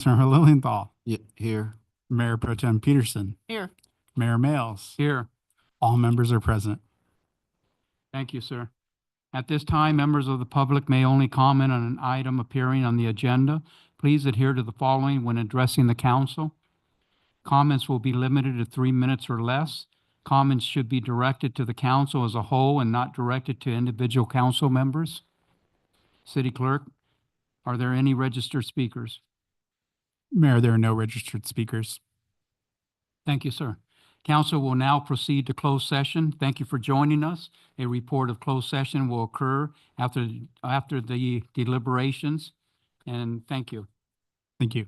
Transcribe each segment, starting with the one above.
Councilmember Lilienthal, Here. Mayor Pro Tem Peterson, Here. Mayor Males. Here. All members are present. Thank you, sir. At this time, members of the public may only comment on an item appearing on the agenda. Please adhere to the following when addressing the council. Comments will be limited to 3 minutes or less. Comments should be directed to the council as a whole and not directed to individual council members. City Clerk, are there any registered speakers? Mayor, there are no registered speakers. Thank you, sir. Council will now proceed to closed session. Thank you for joining us. A report of closed session will occur after the deliberations, and thank you. Thank you.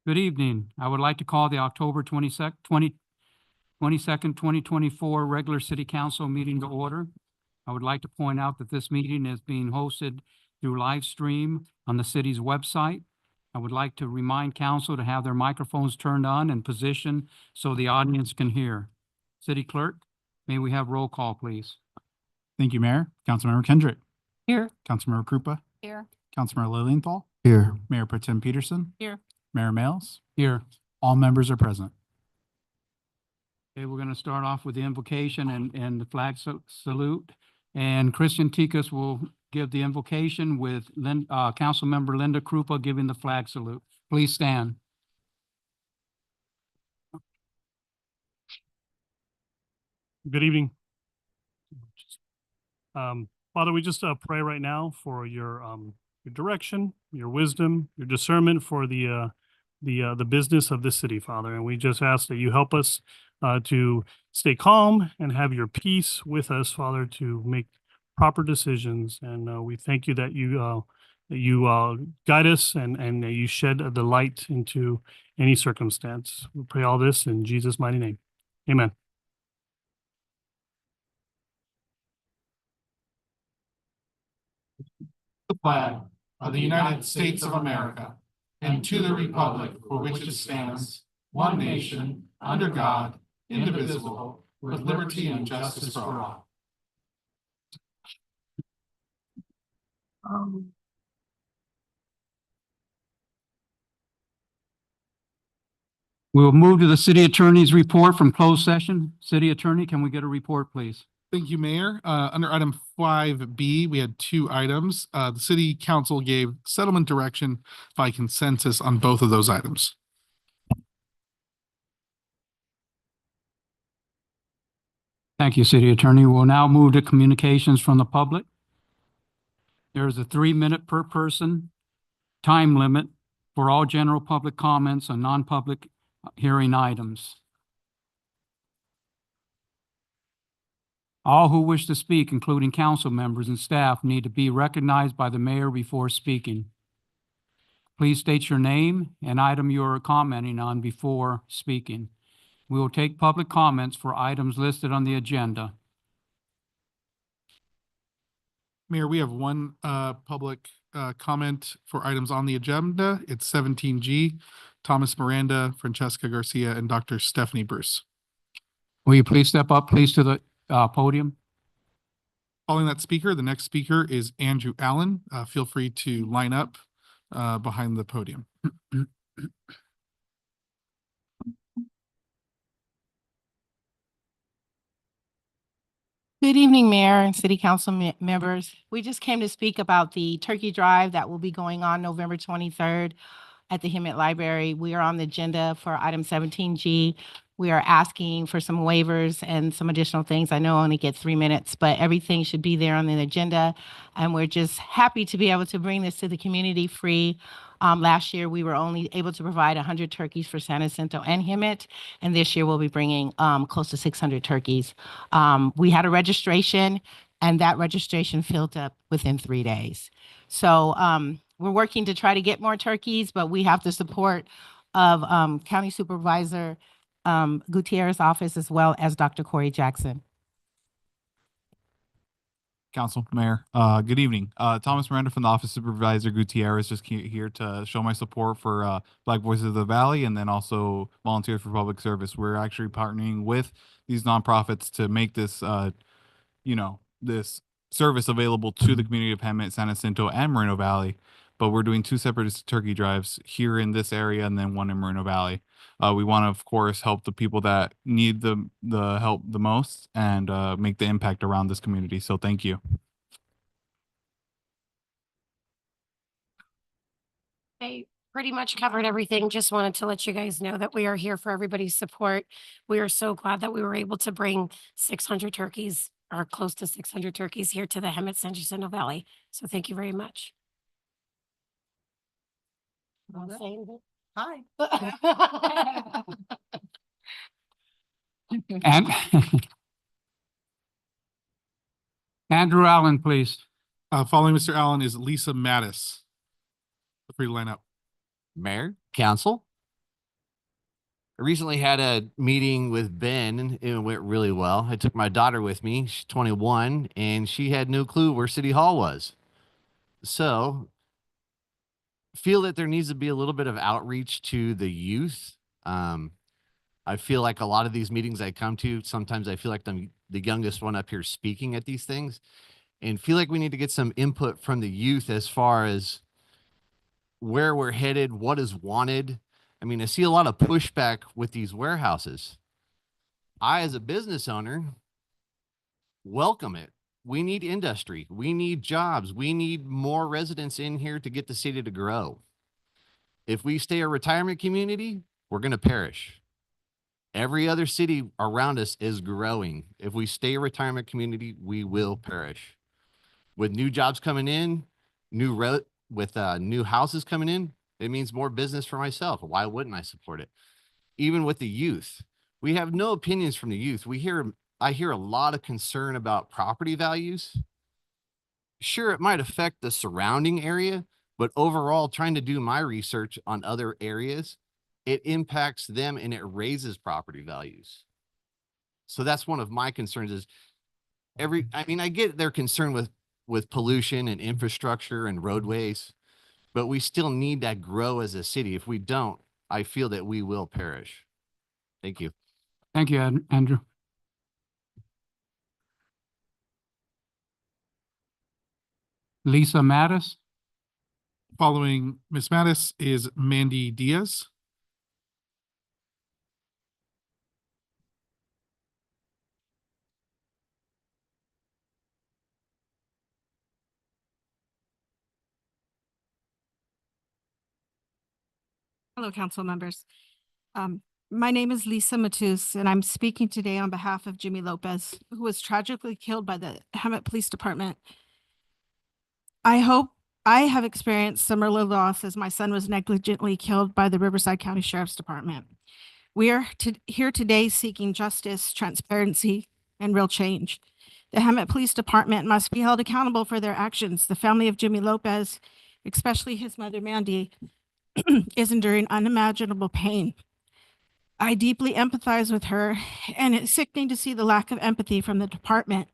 Good evening. I would like to call the October 22nd, 2024 regular city council meeting to order. I would like to point out that this meeting is being hosted through live stream on the city's website. I would like to remind council to have their microphones turned on and positioned so the audience can hear. City Clerk, may we have roll call, please? Thank you, Mayor. Councilmember Kendrick. Here. Councilmember Krupa. Here. Councilmember Lilienthal. Here. Mayor Pro Tem Peterson. Here. Mayor Males. Here. All members are present. Okay, we're going to start off with the invocation and the flag salute. And Christian Tikas will give the invocation with Councilmember Linda Krupa giving the flag salute. Please stand. Good evening. Father, we just pray right now for your direction, your wisdom, your discernment for the business of this city, Father. And we just ask that you help us to stay calm and have your peace with us, Father, to make proper decisions. And we thank you that you guide us and that you shed the light into any circumstance. We pray all this in Jesus' mighty name. Amen. The flag of the United States of America, and to the republic for which it stands, one nation, under God, indivisible, with liberty and justice for all. We'll move to the city attorney's report from closed session. City Attorney, can we get a report, please? Thank you, Mayor. Under item 5B, we had 2 items. The city council gave settlement direction by consensus on both of those items. Thank you, City Attorney. We'll now move to communications from the public. There is a 3-minute per person time limit for all general public comments on non-public hearing items. All who wish to speak, including council members and staff, need to be recognized by the mayor before speaking. Please state your name and item you are commenting on before speaking. We will take public comments for items listed on the agenda. Mayor, we have one public comment for items on the agenda. It's 17G, Thomas Miranda, Francesca Garcia, and Dr. Stephanie Bruce. Will you please step up, please, to the podium? Following that speaker, the next speaker is Andrew Allen. Feel free to line up behind the podium. Good evening, Mayor and City Council members. We just came to speak about the turkey drive that will be going on November 23rd at the Hemet Library. We are on the agenda for item 17G. We are asking for some waivers and some additional things. I know I only get 3 minutes, but everything should be there on the agenda. And we're just happy to be able to bring this to the community free. Last year, we were only able to provide 100 turkeys for San Jacinto and Hemet, and this year we'll be bringing close to 600 turkeys. We had a registration, and that registration filled up within 3 days. So we're working to try to get more turkeys, but we have the support of County Supervisor Gutierrez's office as well as Dr. Corey Jackson. Council, Mayor, good evening. Thomas Miranda from the Office Supervisor Gutierrez, just here to show my support for Black Voices of the Valley and then also Volunteers for Public Service. We're actually partnering with these nonprofits to make this, this service available to the community of Hemet, San Jacinto, and Moreno Valley. But we're doing 2 separate turkey drives here in this area and then one in Moreno Valley. We want to, of course, help the people that need the help the most and make the impact around this community. So thank you. I pretty much covered everything. Just wanted to let you guys know that we are here for everybody's support. We are so glad that we were able to bring 600 turkeys or close to 600 turkeys here to the Hemet San Jacinto Valley. So thank you very much. Hi. And Andrew Allen, please. Following Mr. Allen is Lisa Mattis. Feel free to line up. Mayor, council. I recently had a meeting with Ben and it went really well. I took my daughter with me. She's 21 and she had no clue where City Hall was. So feel that there needs to be a little bit of outreach to the youth. I feel like a lot of these meetings I come to, sometimes I feel like I'm the youngest one up here speaking at these things and feel like we need to get some input from the youth as far as where we're headed, what is wanted. I mean, I see a lot of pushback with these warehouses. I, as a business owner, welcome it. We need industry. We need jobs. We need more residents in here to get the city to grow. If we stay a retirement community, we're going to perish. Every other city around us is growing. If we stay a retirement community, we will perish. With new jobs coming in, new houses coming in, it means more business for myself. Why wouldn't I support it? Even with the youth, we have no opinions from the youth. I hear a lot of concern about property values. Sure, it might affect the surrounding area, but overall, trying to do my research on other areas, it impacts them and it raises property values. So that's one of my concerns is I get their concern with pollution and infrastructure and roadways, but we still need to grow as a city. If we don't, I feel that we will perish. Thank you. Thank you, Andrew. Lisa Mattis, Following Ms. Mattis is Mandy Diaz. Hello, council members. My name is Lisa Matus, and I'm speaking today on behalf of Jimmy Lopez, who was tragically killed by the Hemet Police Department. I hope I have experienced similar loss as my son was negligently killed by the Riverside County Sheriff's Department. We are here today seeking justice, transparency, and real change. The Hemet Police Department must be held accountable for their actions. The family of Jimmy Lopez, especially his mother, Mandy, is enduring unimaginable pain. I deeply empathize with her, and it's sickening to see the lack of empathy from the department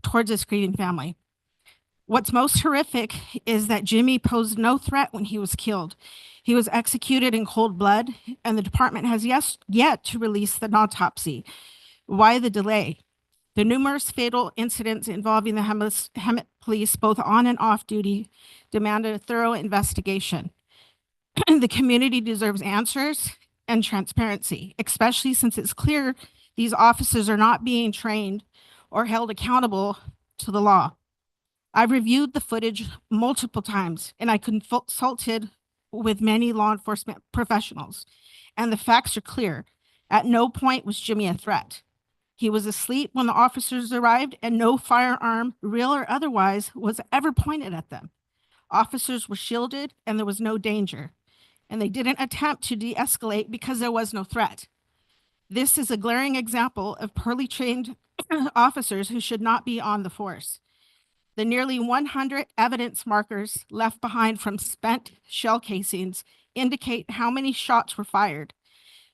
towards this grieving family. What's most horrific is that Jimmy posed no threat when he was killed. He was executed in cold blood, and the department has yet to release the autopsy. Why the delay? The numerous fatal incidents involving the Hemet Police, both on and off duty, demanded a thorough investigation. The community deserves answers and transparency, especially since it's clear these officers are not being trained or held accountable to the law. I've reviewed the footage multiple times, and I consulted with many law enforcement professionals, and the facts are clear. At no point was Jimmy a threat. He was asleep when the officers arrived, and no firearm, real or otherwise, was ever pointed at them. Officers were shielded, and there was no danger, and they didn't attempt to de-escalate because there was no threat. This is a glaring example of poorly trained officers who should not be on the force. The nearly 100 evidence markers left behind from spent shell casings indicate how many shots were fired.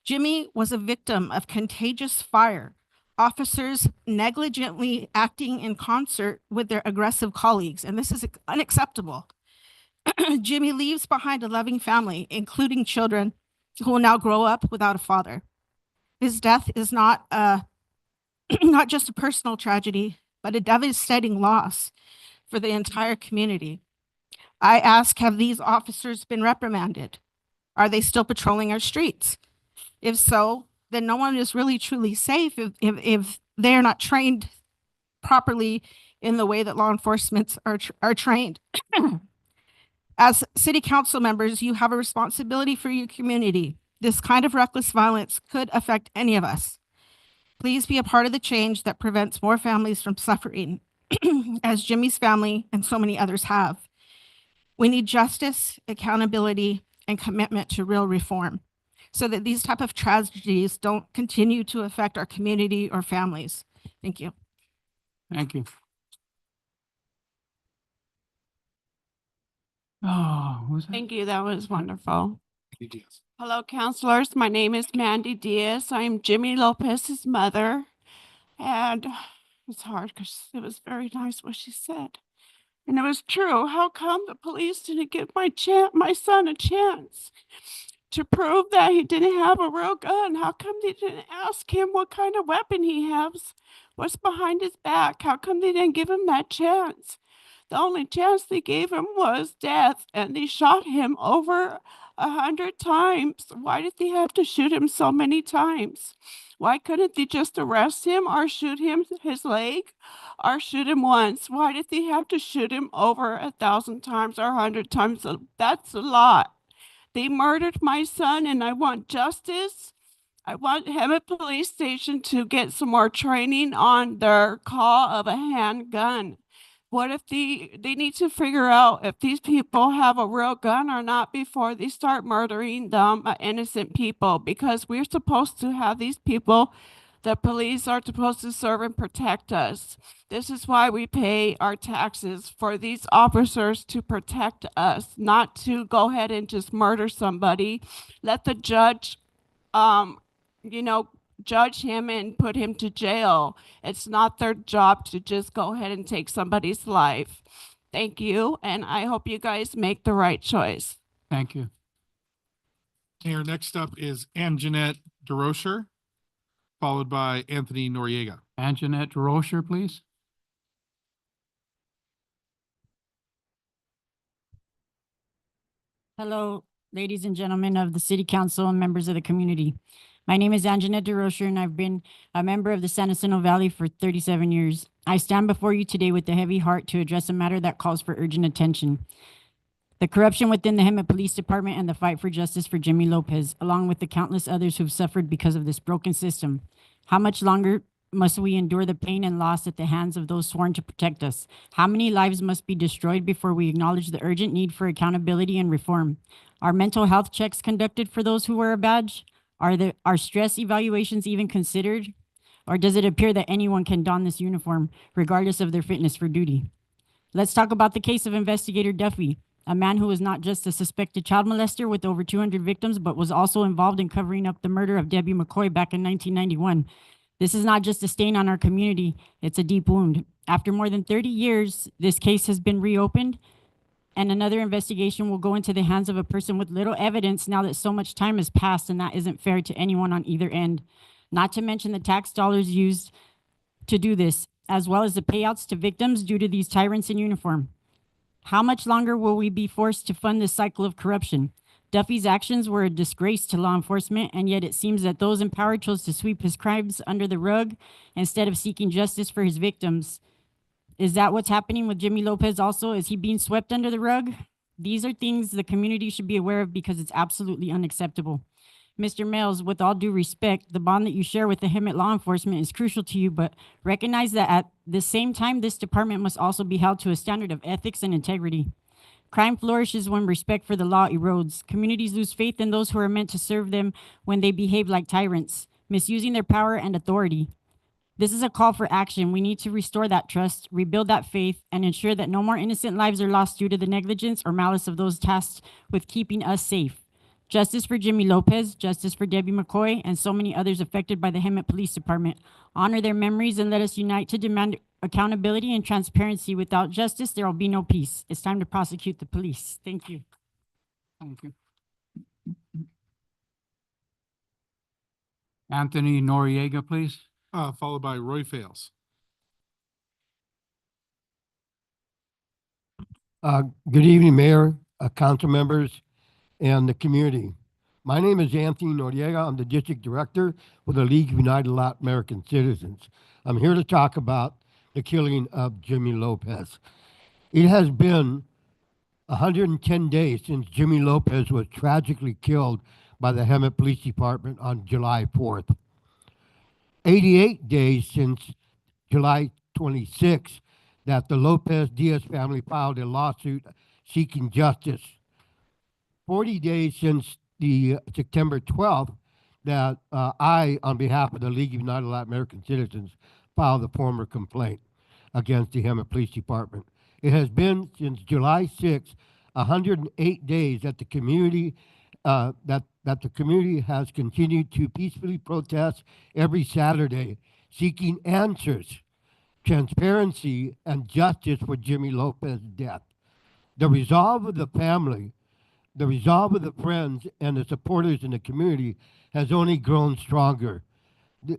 Jimmy was a victim of contagious fire, officers negligently acting in concert with their aggressive colleagues, and this is unacceptable. Jimmy leaves behind a loving family, including children who will now grow up without a father. His death is not just a personal tragedy, but a devastating loss for the entire community. I ask, have these officers been reprimanded? Are they still patrolling our streets? If so, then no one is really truly safe if they're not trained properly in the way that law enforcement are trained. As city council members, you have a responsibility for your community. This kind of reckless violence could affect any of us. Please be a part of the change that prevents more families from suffering, as Jimmy's family and so many others have. We need justice, accountability, and commitment to real reform so that these type of tragedies don't continue to affect our community or families. Thank you. thank you. Oh, who's that? Thank you. That was wonderful. Hello, counselors. My name is Mandy Diaz. I'm Jimmy Lopez's mother. And it's hard because it was very nice what she said. And it was true. How come the police didn't give my son a chance to prove that he didn't have a real gun? How come they didn't ask him what kind of weapon he has? What's behind his back? How come they didn't give him that chance? The only chance they gave him was death, and they shot him over 100 times. Why did they have to shoot him so many times? Why couldn't they just arrest him or shoot him his leg or shoot him once? Why did they have to shoot him over 1,000 times or 100 times? That's a lot. They murdered my son, and I want justice. I want Hemet Police Station to get some more training on their call of a handgun. What if they need to figure out if these people have a real gun or not before they start murdering them, innocent people, because we're supposed to have these people, the police are supposed to serve and protect us. This is why we pay our taxes, for these officers to protect us, not to go ahead and just murder somebody. Let the judge, judge him and put him to jail. It's not their job to just go ahead and take somebody's life. Thank you, and I hope you guys make the right choice. Thank you. Mayor, next up is Anjanette DeRocher, followed by Anthony Noriega. Anjanette DeRocher, please. Hello, ladies and gentlemen of the City Council and members of the community. My name is Anjanette DeRocher, and I've been a member of the San Jacinto Valley for 37 years. I stand before you today with a heavy heart to address a matter that calls for urgent attention. The corruption within the Hemet Police Department and the fight for justice for Jimmy Lopez, along with the countless others who've suffered because of this broken system. How much longer must we endure the pain and loss at the hands of those sworn to protect us? How many lives must be destroyed before we acknowledge the urgent need for accountability and reform? Are mental health checks conducted for those who wear a badge? Are stress evaluations even considered? Or does it appear that anyone can don this uniform, regardless of their fitness for duty? Let's talk about the case of Investigator Duffy, a man who was not just a suspected child molester with over 200 victims, but was also involved in covering up the murder of Debbie McCoy back in 1991. This is not just a stain on our community, it's a deep wound. After more than 30 years, this case has been reopened, and another investigation will go into the hands of a person with little evidence now that so much time has passed, and that isn't fair to anyone on either end. Not to mention the tax dollars used to do this, as well as the payouts to victims due to these tyrants in uniform. How much longer will we be forced to fund this cycle of corruption? Duffy's actions were a disgrace to law enforcement, and yet it seems that those empowered chose to sweep his crimes under the rug instead of seeking justice for his victims. Is that what's happening with Jimmy Lopez also? Is he being swept under the rug? These are things the community should be aware of because it's absolutely unacceptable. Mr. Mills, with all due respect, the bond that you share with the Hemet law enforcement is crucial to you, but recognize that at the same time, this department must also be held to a standard of ethics and integrity. Crime flourishes when respect for the law erodes. Communities lose faith in those who are meant to serve them when they behave like tyrants, misusing their power and authority. This is a call for action. We need to restore that trust, rebuild that faith, and ensure that no more innocent lives are lost due to the negligence or malice of those tasked with keeping us safe. Justice for Jimmy Lopez, justice for Debbie McCoy, and so many others affected by the Hemet Police Department. Honor their memories and let us unite to demand accountability and transparency. Without justice, there will be no peace. It's time to prosecute the police. Thank you. Thank you. Anthony Noriega, please. Followed by Roy Fales. Good evening, Mayor, council members, and the community. My name is Anthony Noriega. I'm the District Director with the League of United Latin American Citizens. I'm here to talk about the killing of Jimmy Lopez. It has been 110 days since Jimmy Lopez was tragically killed by the Hemet Police Department on July 4th. 88 days since July 26th that the Lopez Diaz family filed a lawsuit seeking justice. 40 days since the September 12th that I, on behalf of the League of United Latin American Citizens, filed a formal complaint against the Hemet Police Department. It has been since July 6th, 108 days that the community that the community has continued to peacefully protest every Saturday, seeking answers, transparency, and justice for Jimmy Lopez's death. The resolve of the family, the resolve of the friends, and the supporters in the community has only grown stronger.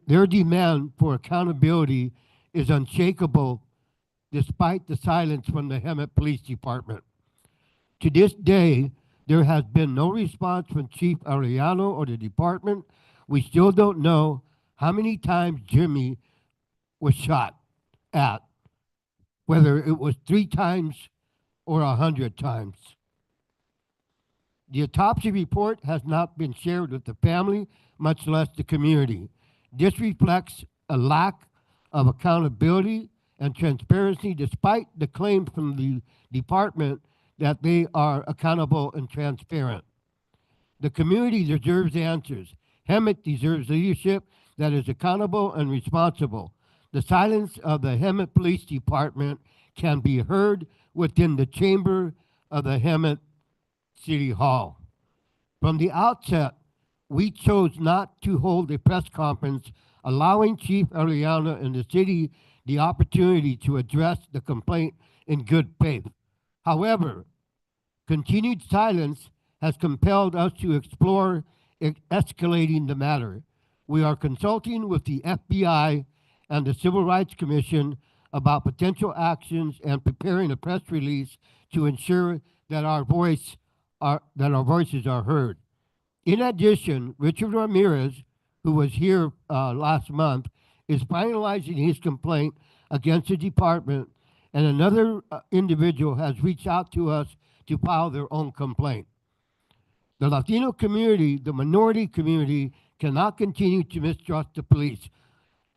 Their demand for accountability is unshakable despite the silence from the Hemet Police Department. To this day, there has been no response from Chief Arellano or the department. We still don't know how many times Jimmy was shot at, whether it was 3 times or 100 times. The autopsy report has not been shared with the family, much less the community. This reflects a lack of accountability and transparency despite the claim from the department that they are accountable and transparent. The community deserves answers. Hemet deserves leadership that is accountable and responsible. The silence of the Hemet Police Department can be heard within the chamber of the Hemet City Hall. From the outset, we chose not to hold a press conference, allowing Chief Arellano and the city the opportunity to address the complaint in good faith. However, continued silence has compelled us to explore escalating the matter. We are consulting with the FBI and the Civil Rights Commission about potential actions and preparing a press release to ensure that our voices are heard. In addition, Richard Ramirez, who was here last month, is finalizing his complaint against the department, and another individual has reached out to us to file their own complaint. The Latino community, the minority community, cannot continue to mistrust the police.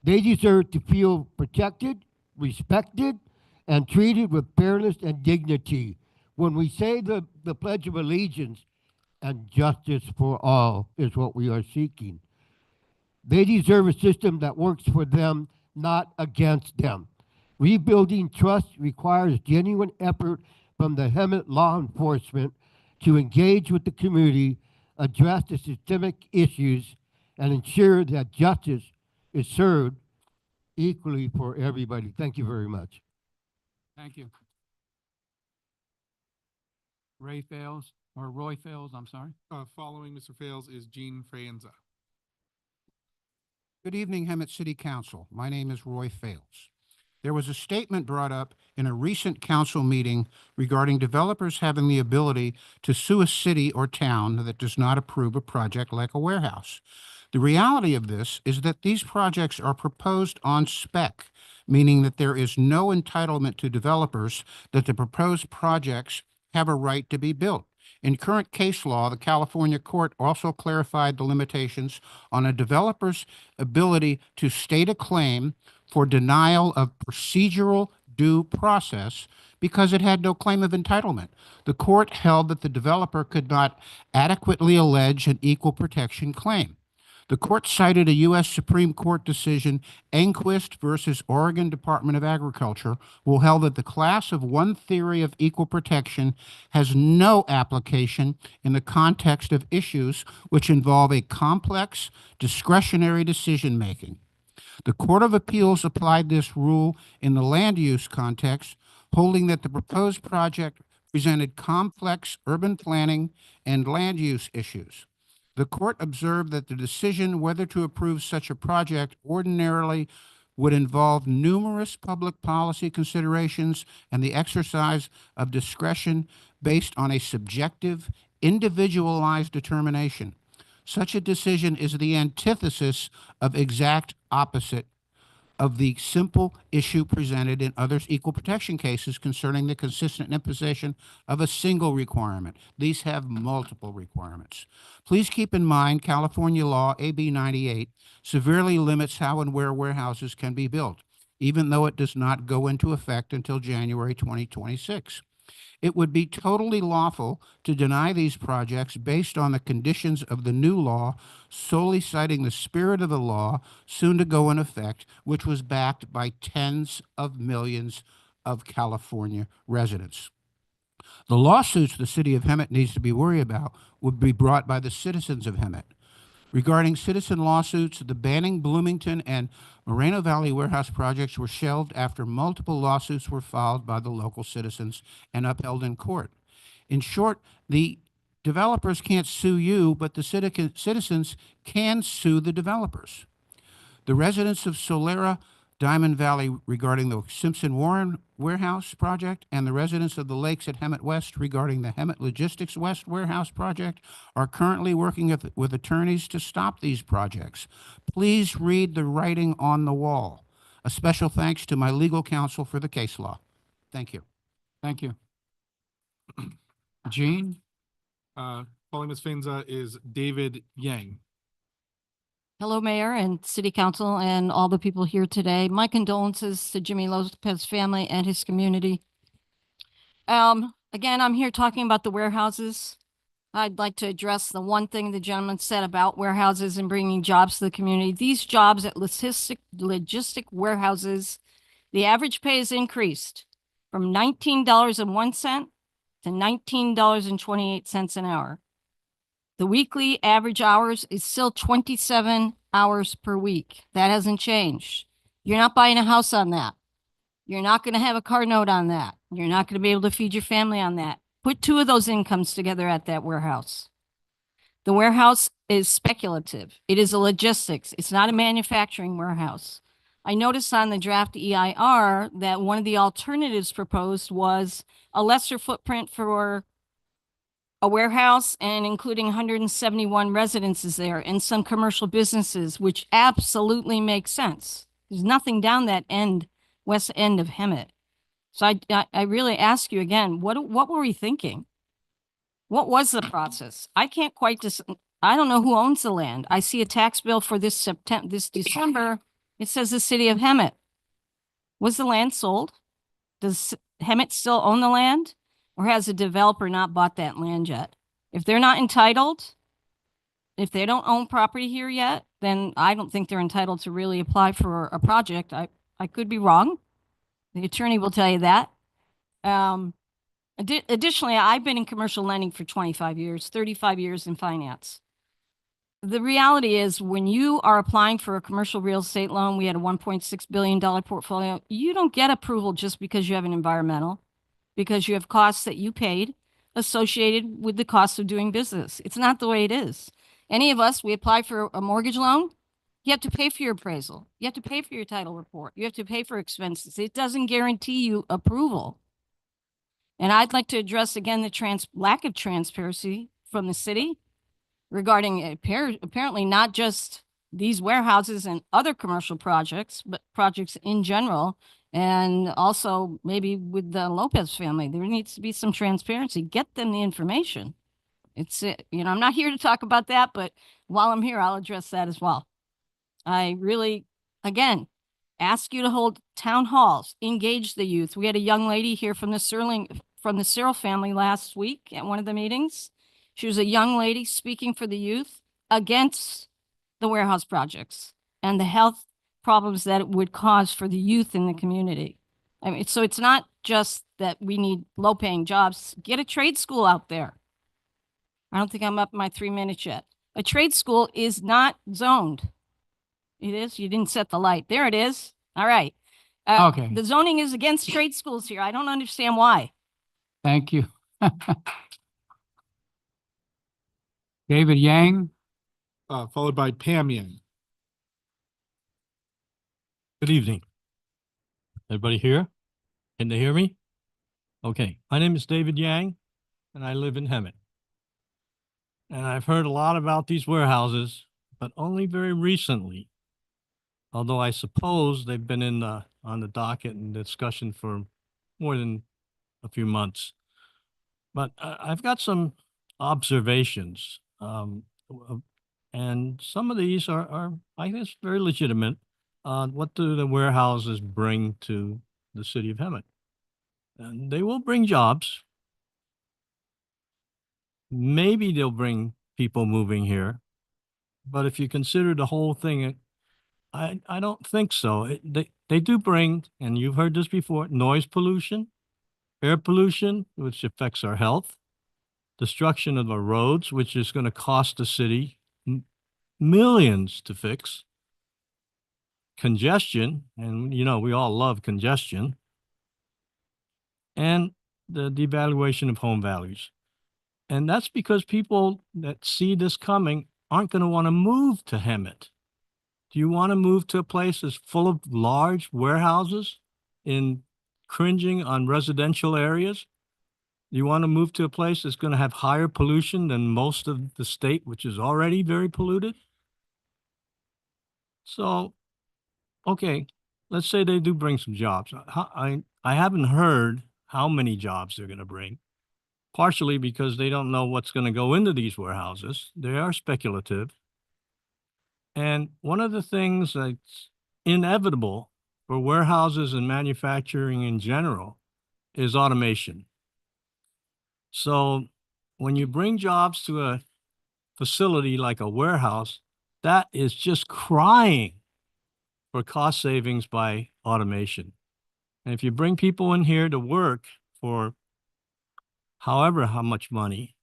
They deserve to feel protected, respected, and treated with fairness and dignity. When we say the Pledge of Allegiance, and justice for all is what we are seeking. They deserve a system that works for them, not against them. Rebuilding trust requires genuine effort from the Hemet law enforcement to engage with the community, address the systemic issues, and ensure that justice is served equally for everybody. Thank you very much. Thank you. Roy Fales, I'm sorry. Following Mr. Fales is Gene Franza. Good evening, Hemet City Council. My name is Roy Fales. There was a statement brought up in a recent council meeting regarding developers having the ability to sue a city or town that does not approve a project like a warehouse. The reality of this is that these projects are proposed on spec, meaning that there is no entitlement to developers that the proposed projects have a right to be built. In current case law, the California court also clarified the limitations on a developer's ability to state a claim for denial of procedural due process because it had no claim of entitlement. The court held that the developer could not adequately allege an equal protection claim. The court cited a U.S. Supreme Court decision, Enquist versus Oregon Department of Agriculture, will held that the class of one theory of equal protection has no application in the context of issues which involve a complex discretionary decision-making. The Court of Appeals applied this rule in the land use context, holding that the proposed project presented complex urban planning and land use issues. The court observed that the decision whether to approve such a project ordinarily would involve numerous public policy considerations and the exercise of discretion based on a subjective, individualized determination. Such a decision is the antithesis of exact opposite of the simple issue presented in other equal protection cases concerning the consistent imposition of a single requirement. These have multiple requirements. Please keep in mind California law AB 98 severely limits how and where warehouses can be built, even though it does not go into effect until January 2026. It would be totally lawful to deny these projects based on the conditions of the new law, solely citing the spirit of the law soon to go in effect, which was backed by tens of millions of California residents. The lawsuits the city of Hemet needs to be worried about would be brought by the citizens of Hemet. Regarding citizen lawsuits, the Banning, Bloomington, and Moreno Valley warehouse projects were shelved after multiple lawsuits were filed by the local citizens and upheld in court. In short, the developers can't sue you, but the citizens can sue the developers. The residents of Solera, Diamond Valley regarding the Simpson Warren warehouse project and the residents of the lakes at Hemet West regarding the Hemet Logistics West warehouse project are currently working with attorneys to stop these projects. Please read the writing on the wall. A special thanks to my legal counsel for the case law. Thank you. Thank you. Gene? Calling Ms. Finza is David Yang. Hello, Mayor and City Council and all the people here today. My condolences to Jimmy Lopez family and his community. Again, I'm here talking about the warehouses. I'd like to address the one thing the gentleman said about warehouses and bringing jobs to the community. These jobs at logistic warehouses, the average pay has increased from $19.01 to $19.28 an hour. The weekly average hours is still 27 hours per week. That hasn't changed. You're not buying a house on that. You're not going to have a car note on that. You're not going to be able to feed your family on that. Put two of those incomes together at that warehouse. The warehouse is speculative. It is a logistics. It's not a manufacturing warehouse. I noticed on the draft EIR that one of the alternatives proposed was a lesser footprint for a warehouse and including 171 residences there and some commercial businesses, which absolutely makes sense. There's nothing down that end, west end of Hemet. So I really ask you again, what were we thinking? What was the process? I can't quite I don't know who owns the land. I see a tax bill for this December. It says the city of Hemet. Was the land sold? Does Hemet still own the land? Or has a developer not bought that land yet? If they're not entitled, if they don't own property here yet, then I don't think they're entitled to really apply for a project. I could be wrong. The attorney will tell you that. Additionally, I've been in commercial lending for 25 years, 35 years in finance. The reality is when you are applying for a commercial real estate loan, we had a $1.6 billion portfolio. You don't get approval just because you have an environmental, because you have costs that you paid associated with the cost of doing business. It's not the way it is. Any of us, we apply for a mortgage loan, you have to pay for your appraisal. You have to pay for your title report. You have to pay for expenses. It doesn't guarantee you approval. And I'd like to address again the lack of transparency from the city regarding apparently not just these warehouses and other commercial projects, but projects in general. And also maybe with the Lopez family, there needs to be some transparency. Get them the information. I'm not here to talk about that, but while I'm here, I'll address that as well. I really, again, ask you to hold town halls, engage the youth. We had a young lady here from the Searle family last week at one of the meetings. She was a young lady speaking for the youth against the warehouse projects and the health problems that it would cause for the youth in the community. I mean, so it's not just that we need low-paying jobs. Get a trade school out there. I don't think I'm up my 3 minutes yet. A trade school is not zoned. It is? You didn't set the light. There it is. All right. Okay. The zoning is against trade schools here. I don't understand why. Thank you. David Yang? Followed by Pam Yang. Good evening. Everybody here? Can they hear me? Okay, my name is David Yang, and I live in Hemet. And I've heard a lot about these warehouses, but only very recently. Although I suppose they've been on the docket and discussion for more than a few months. But I've got some observations, and some of these are I guess, very legitimate. What do the warehouses bring to the city of Hemet? And they will bring jobs. Maybe they'll bring people moving here. But if you consider the whole thing, I don't think so. They do bring, and you've heard this before, noise pollution. air pollution, which affects our health, destruction of our roads, which is going to cost the city millions to fix, congestion, and we all love congestion, and the devaluation of home values. And that's because people that see this coming aren't going to want to move to Hemet. Do you want to move to a place that's full of large warehouses cringing on residential areas? Do you want to move to a place that's going to have higher pollution than most of the state, which is already very polluted? So, okay, let's say they do bring some jobs. I haven't heard how many jobs they're going to bring, partially because they don't know what's going to go into these warehouses. They are speculative. And one of the things that's inevitable for warehouses and manufacturing in general is automation. So when you bring jobs to a facility like a warehouse, that is just crying for cost savings by automation. And if you bring people in here to work for how much money,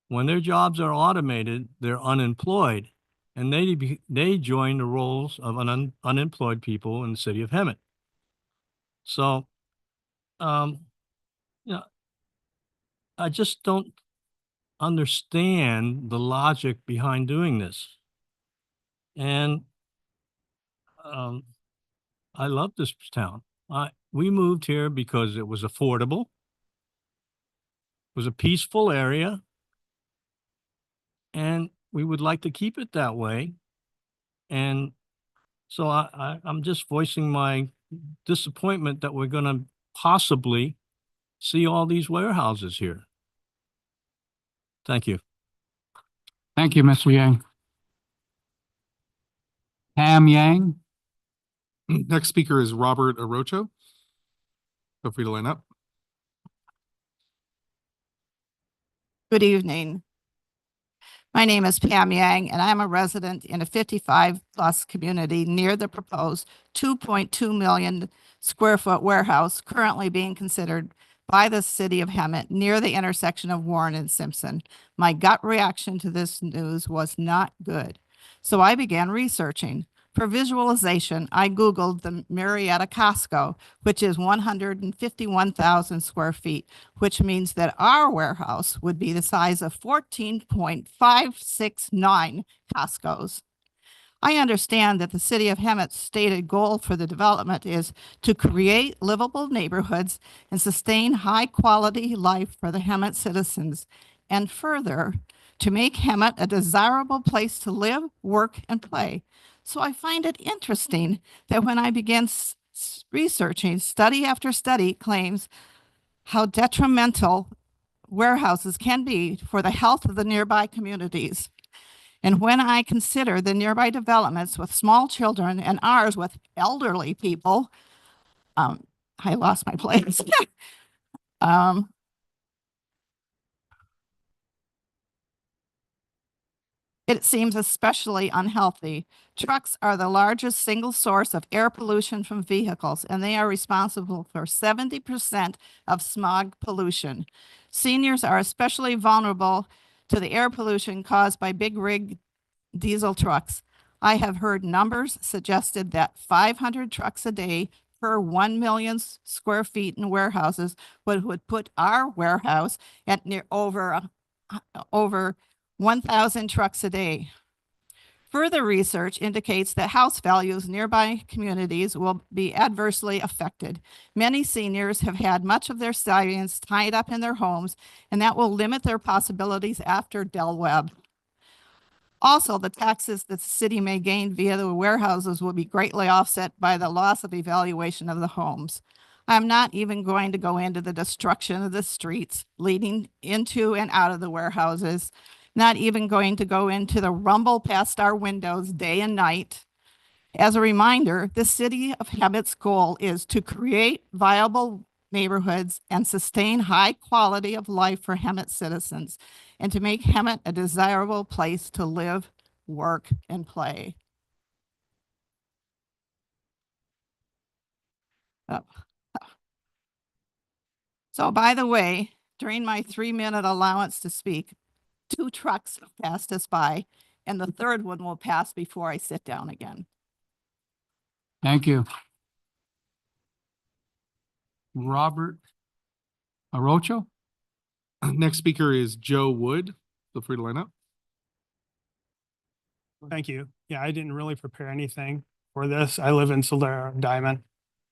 when their jobs are automated, they're unemployed, and they join the roles of unemployed people in the city of Hemet. So, I just don't understand the logic behind doing this. And I love this town. We moved here because it was affordable, it was a peaceful area, and we would like to keep it that way. And so I'm just voicing my disappointment that we're going to possibly see all these warehouses here. Thank you. Thank you, Mr. Yang. Pam Yang. Next speaker is Robert Arocho. Feel free to line up. Good evening. My name is Pam Yang, and I'm a resident in a 55-plus community near the proposed 2.2 million square foot warehouse currently being considered by the city of Hemet near the intersection of Warren and Simpson. My gut reaction to this news was not good, so I began researching. For visualization, I Googled the Marietta Costco, which is 151,000 square feet, which means that our warehouse would be the size of 14.569 Costco's. I understand that the city of Hemet's stated goal for the development is to create livable neighborhoods and sustain high-quality life for the Hemet citizens, and further, to make Hemet a desirable place to live, work, and play. So I find it interesting that when I began researching, study after study claims how detrimental warehouses can be for the health of the nearby communities. And when I consider the nearby developments with small children and ours with elderly people, I lost my place. It seems especially unhealthy. Trucks are the largest single source of air pollution from vehicles, and they are responsible for 70% of smog pollution. Seniors are especially vulnerable to the air pollution caused by big rig diesel trucks. I have heard numbers suggested that 500 trucks a day per 1 million square feet in warehouses would put our warehouse at near over 1,000 trucks a day. Further research indicates that house values in nearby communities will be adversely affected. Many seniors have had much of their savings tied up in their homes, and that will limit their possibilities after Del Webb. Also, the taxes that the city may gain via the warehouses will be greatly offset by the loss of evaluation of the homes. I'm not even going to go into the destruction of the streets leading into and out of the warehouses, not even going to go into the rumble past our windows day and night. As a reminder, the city of Hemet's goal is to create viable neighborhoods and sustain high quality of life for Hemet citizens, and to make Hemet a desirable place to live, work, and play. So by the way, during my 3-minute allowance to speak, 2 trucks have passed us by, and the third one will pass before I sit down again. Thank you. Robert Arocho? Next speaker is Joe Wood. Feel free to line up. Thank you. Yeah, I didn't really prepare anything for this. I live in Solera Diamond,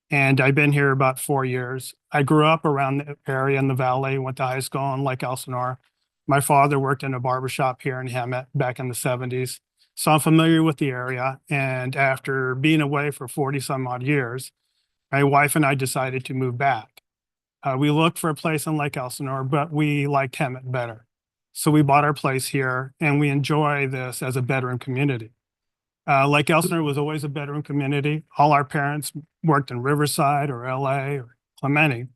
and I've been here about 4 years. I grew up around the area in the valley, went to high school in Lake Elsinore. My father worked in a barbershop here in Hemet back in the 70s. So I'm familiar with the area. And after being away for 40 some odd years, my wife and I decided to move back. We looked for a place in Lake Elsinore, but we liked Hemet better. So we bought our place here, and we enjoy this as a bedroom community. Lake Elsinore was always a bedroom community. All our parents worked in Riverside or LA or Clemente.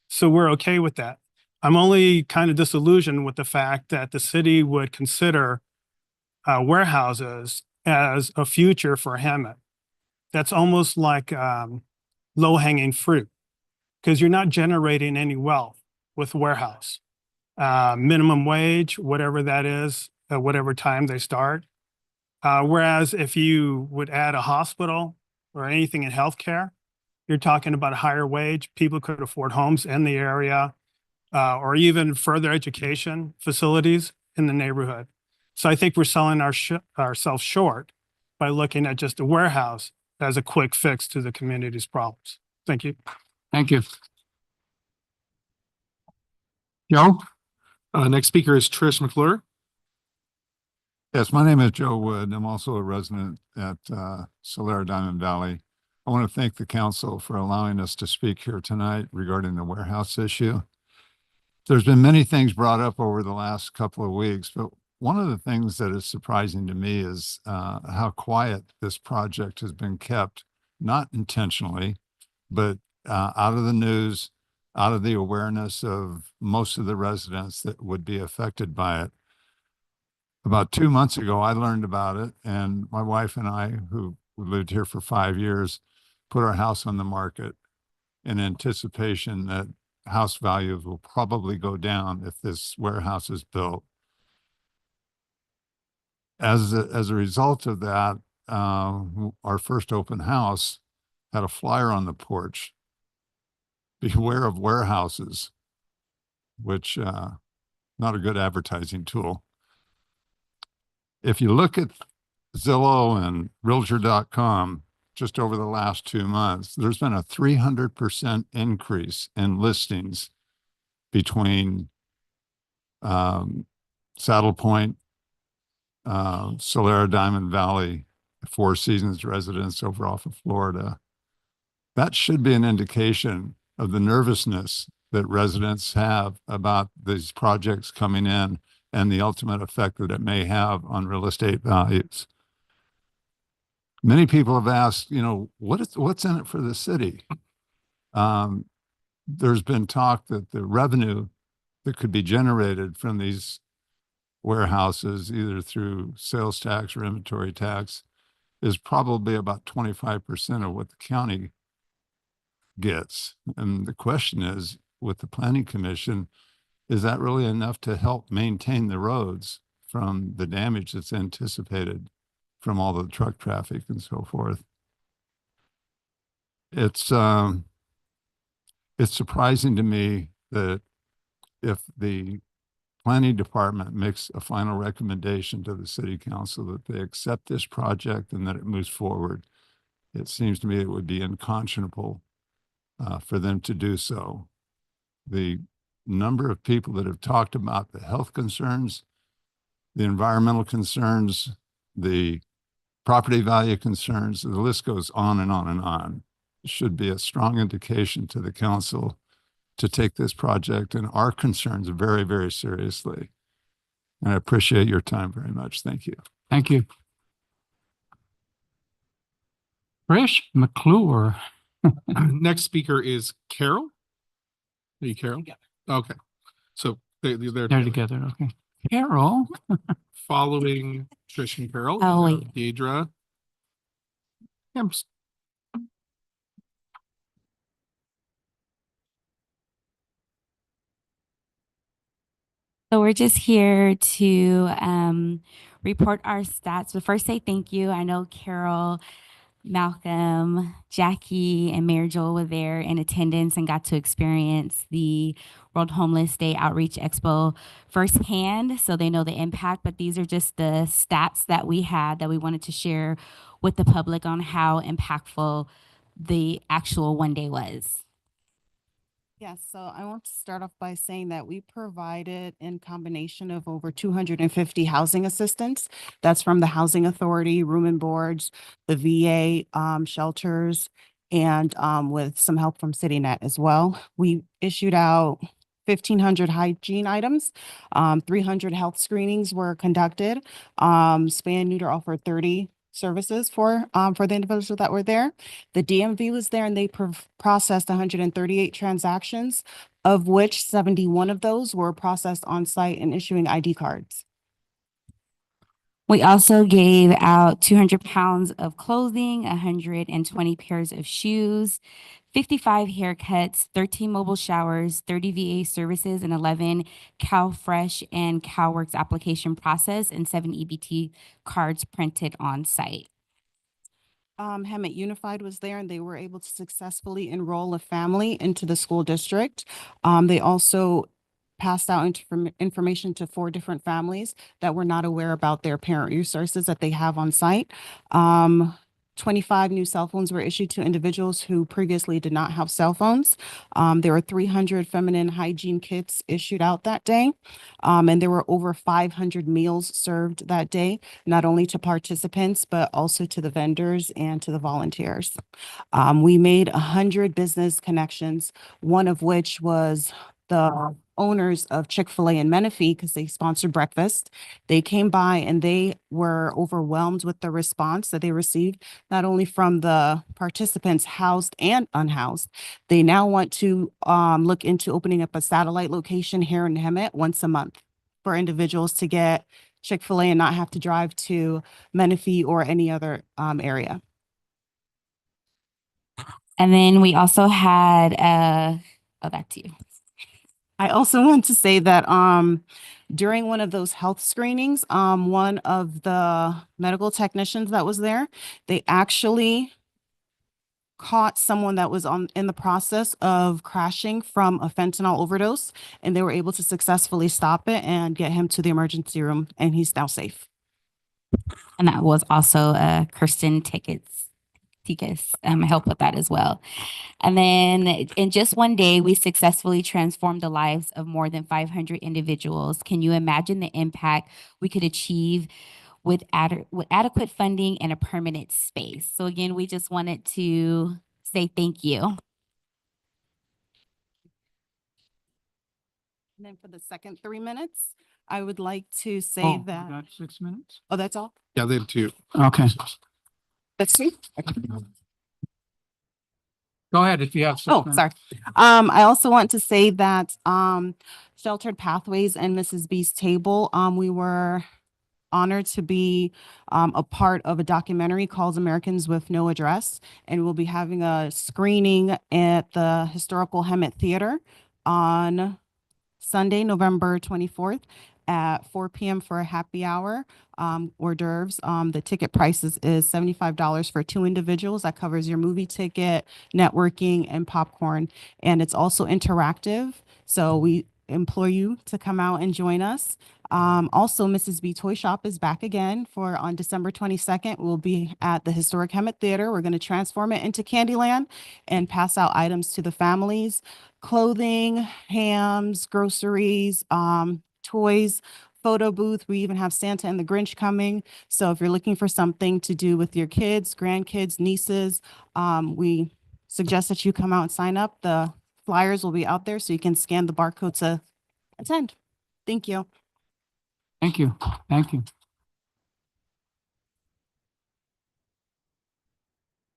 So we're okay with that. I'm only kind of disillusioned with the fact that the city would consider warehouses as a future for Hemet. That's almost like low-hanging fruit, because you're not generating any wealth with warehouse. Minimum wage, whatever that is, at whatever time they start. Whereas if you would add a hospital or anything in healthcare, you're talking about a higher wage. People could afford homes in the area, or even further education facilities in the neighborhood. So I think we're selling ourselves short by looking at just a warehouse as a quick fix to the community's problems. Thank you. Thank you. Joe? Next speaker is Trish McClure. Yes, my name is Joe Wood. I'm also a resident at Solera Diamond Valley. I want to thank the council for allowing us to speak here tonight regarding the warehouse issue. There's been many things brought up over the last couple of weeks, but one of the things that is surprising to me is how quiet this project has been kept, not intentionally, but out of the news, out of the awareness of most of the residents that would be affected by it. About 2 months ago, I learned about it, and my wife and I, who lived here for 5 years, put our house on the market in anticipation that house values will probably go down if this warehouse is built. As a result of that, our first open house had a flyer on the porch: beware of warehouses, which not a good advertising tool. If you look at Zillow and Realtor.com, just over the last 2 months, there's been a 300% increase in listings between Saddle Point, Solera Diamond Valley, Four Seasons residents over off of Florida. That should be an indication of the nervousness that residents have about these projects coming in and the ultimate effect that it may have on real estate values. Many people have asked, what's in it for the city? There's been talk that the revenue that could be generated from these warehouses, either through sales tax or inventory tax, is probably about 25% of what the county gets. And the question is, with the Planning Commission, is that really enough to help maintain the roads from the damage that's anticipated from all the truck traffic and so forth? It's surprising to me that if the planning department makes a final recommendation to the city council that they accept this project and that it moves forward, it seems to me it would be unconscionable for them to do so. The number of people that have talked about the health concerns, the environmental concerns, the property value concerns, the list goes on and on and on. It should be a strong indication to the council to take this project and our concerns very, very seriously. And I appreciate your time very much. Thank you. Thank you. Trish McClure. Next speaker is Carol. Are you Carol? Yeah. Okay. So they're together. Okay. Carol. Following Trish and Carol. Oh, wait. Deidre. So we're just here to report our stats, but first say thank you. I know Carol, Malcolm, Jackie, and Mayor Joel were there in attendance and got to experience the World Homeless Day Outreach Expo firsthand, so they know the impact. But these are just the stats that we had that we wanted to share with the public on how impactful the actual one day was. Yes, so I want to start off by saying that we provided in combination of over 250 housing assistance. That's from the Housing Authority, room and boards, the VA shelters, and with some help from CityNet as well. We issued out 1,500 hygiene items, 300 health screenings were conducted. Spay and neuter offered 30 services for the individuals that were there. The DMV was there and they processed 138 transactions, of which 71 of those were processed on site and issuing ID cards. We also gave out 200 pounds of clothing, 120 pairs of shoes, 55 haircuts, 13 mobile showers, 30 VA services, and 11 CalFresh and CalWorks application process, and 7 EBT cards printed on site. Hemet Unified was there and they were able to successfully enroll a family into the school district. They also passed out information to 4 different families that were not aware about their parent resources that they have on site. 25 new cell phones were issued to individuals who previously did not have cell phones. There were 300 feminine hygiene kits issued out that day. And there were over 500 meals served that day, not only to participants, but also to the vendors and to the volunteers. We made 100 business connections, one of which was the owners of Chick-fil-A in Menifee, because they sponsored breakfast. They came by and they were overwhelmed with the response that they received, not only from the participants housed and unhoused. They now want to look into opening up a satellite location here in Hemet once a month for individuals to get Chick-fil-A and not have to drive to Menifee or any other area. And then we also had, back to you. I also want to say that during one of those health screenings, one of the medical technicians that was there, they actually caught someone that was in the process of crashing from a fentanyl overdose, and they were able to successfully stop it and get him to the emergency room, and he's now safe. And that was also Kirsten Tickets helped with that as well. And then in just one day, we successfully transformed the lives of more than 500 individuals. Can you imagine the impact we could achieve with adequate funding and a permanent space? So again, we just wanted to say thank you. And then for the second 3 minutes, I would like to say that. Got 6 minutes? Oh, that's all? Yeah, they have 2. Okay. That's me? Go ahead if you have 6 Oh, minutes. sorry. I also want to say that Sheltered Pathways and Mrs. B's Table, we were honored to be a part of a documentary called Americans with No Address, and we'll be having a screening at the Historical Hemet Theater on Sunday, November 24th at 4 p.m. for a happy hour. Hors d'oeuvres. The ticket price is $75 for 2 individuals. That covers your movie ticket, networking, and popcorn. And it's also interactive. So we implore you to come out and join us. Also, Mrs. B Toy Shop is back again on December 22nd. We'll be at the Historic Hemet Theater. We're going to transform it into Candyland and pass out items to the families, clothing, hams, groceries, toys, photo booth. We even have Santa and the Grinch coming. So if you're looking for something to do with your kids, grandkids, nieces, we suggest that you come out and sign up. The flyers will be out there so you can scan the barcode to attend. Thank you. Thank you. Thank you.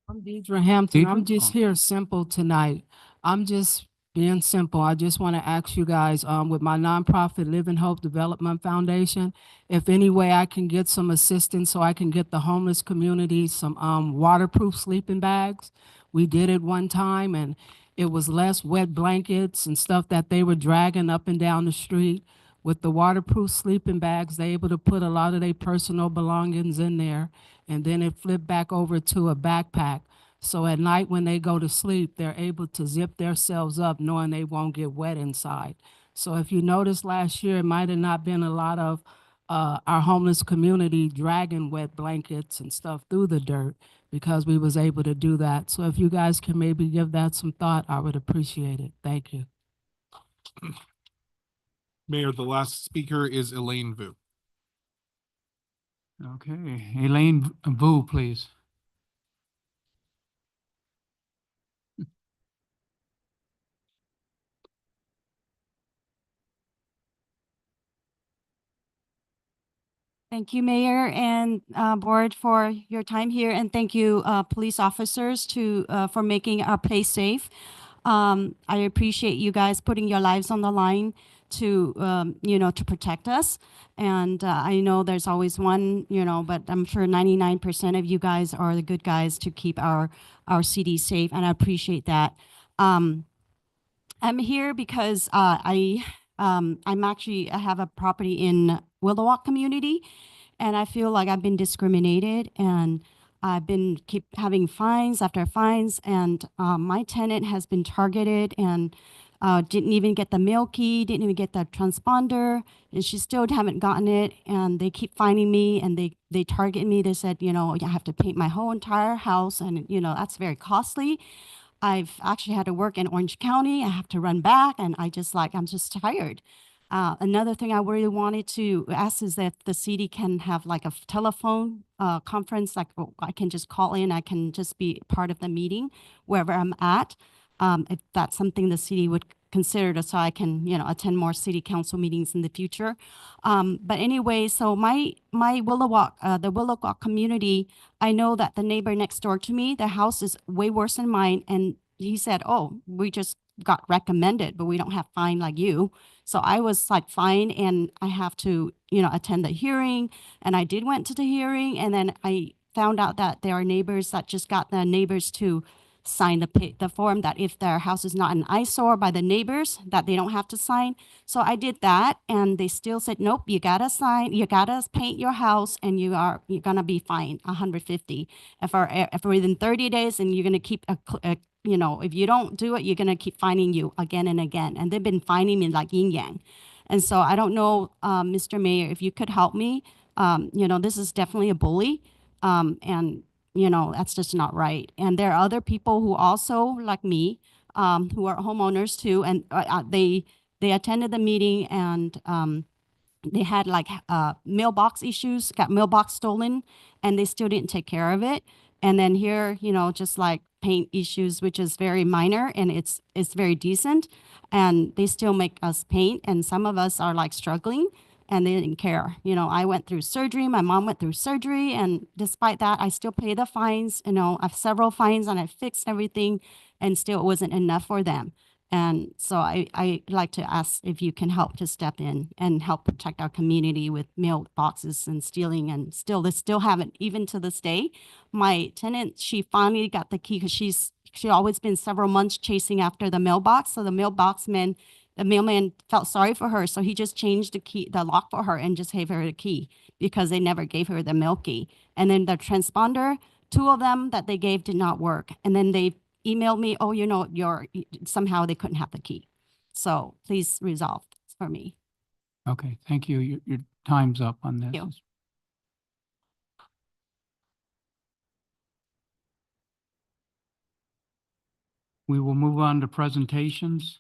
I'm Deidre Hampton. I'm Deidre? just here simple tonight. I'm just being simple. I just want to ask you guys, with my nonprofit Living Hope Development Foundation, if any way I can get some assistance so I can get the homeless community some waterproof sleeping bags. We did it one time and it was less wet blankets and stuff that they were dragging up and down the street. with the waterproof sleeping bags, they're able to put a lot of their personal belongings in there, and then it flipped back over to a backpack. So at night when they go to sleep, they're able to zip themselves up knowing they won't get wet inside. So if you noticed last year, it might have not been a lot of our homeless community dragging wet blankets and stuff through the dirt because we was able to do that. So if you guys can maybe give that some thought, I would appreciate it. Thank you. Mayor, the last speaker is Elaine Vu. Okay, Elaine Vu, please. Thank you, Mayor and Board, for your time here, and thank you, police officers, for making our place safe. I appreciate you guys putting your lives on the line to to protect us. And I know there's always one, but I'm sure 99% of you guys are the good guys to keep our city safe, and I appreciate that. I'm here because I have a property in Willowalk community, and I feel like I've been discriminated, and I've been keep having fines after fines, and my tenant has been targeted and didn't even get the mail key, didn't even get the transponder, and she still haven't gotten it, and they keep finding me, and they target me. They said, I have to paint my whole entire house, and that's very costly. I've actually had to work in Orange County. I have to run back, and I'm just tired. Another thing I really wanted to ask is that the city can have like a telephone conference, like I can just call in, I can just be part of the meeting wherever I'm at. If that's something the city would consider, so I can, attend more city council meetings in the future. But anyway, so my Willowalk, the Willowalk community, I know that the neighbor next door to me, the house is way worse than mine. And he said, oh, we just got recommended, but we don't have fine like you. So I was like, fine, and I have to, attend the hearing. And I did went to the hearing, and then I found out that there are neighbors that just got the neighbors to sign the form that if their house is not an eyesore by the neighbors, that they don't have to sign. So I did that, and they still said, nope, you gotta sign, you gotta paint your house, and you're gonna be fined $150. If within 30 days, and you're gonna keep if you don't do it, you're gonna keep fining you again and again. And they've been fining me like yin yang. And so I don't know, Mr. Mayor, if you could help me. This is definitely a bully, and that's just not right. And there are other people who also, like me, who are homeowners too, and they attended the meeting, and they had like mailbox issues, got mailbox stolen, and they still didn't take care of it. And then here, just like paint issues, which is very minor, and it's very decent, and they still make us paint, and some of us are like struggling, and they didn't care. I went through surgery, my mom went through surgery, and despite that, I still pay the fines. I have several fines, and I fixed everything, and still it wasn't enough for them. And so I like to ask if you can help to step in and help protect our community with mailboxes and stealing, and they still haven't, even to this day. My tenant, she finally got the key because she always been several months chasing after the mailbox. So the mailman felt sorry for her, so he just changed the lock for her, and just gave her the key because they never gave her the mail key. And then the transponder, 2 of them that they gave did not work. And then they emailed me, oh, somehow they couldn't have the key. So please resolve this for me. Okay, thank you. Your time's up on this. Thank you. We will move on to presentations.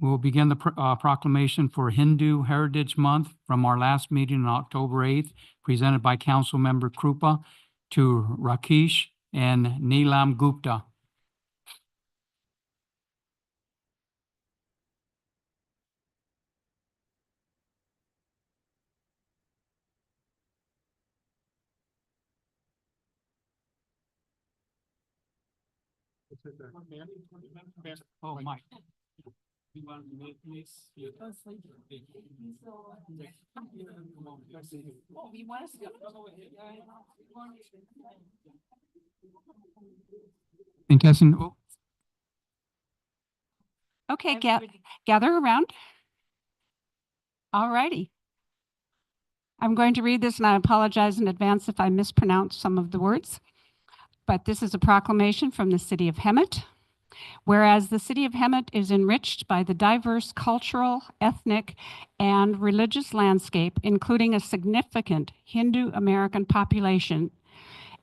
We will begin the proclamation for Hindu Heritage Month from our last meeting on October 8th, presented by Councilmember Krupa to Rakesh and Neelam Gupta. Oh, Mike. Okay, gather around. All righty. I'm going to read this and I apologize in advance if I mispronounce some of the words. But this is a proclamation from the city of Hemet. Whereas the city of Hemet is enriched by the diverse cultural, ethnic, and religious landscape, including a significant Hindu American population.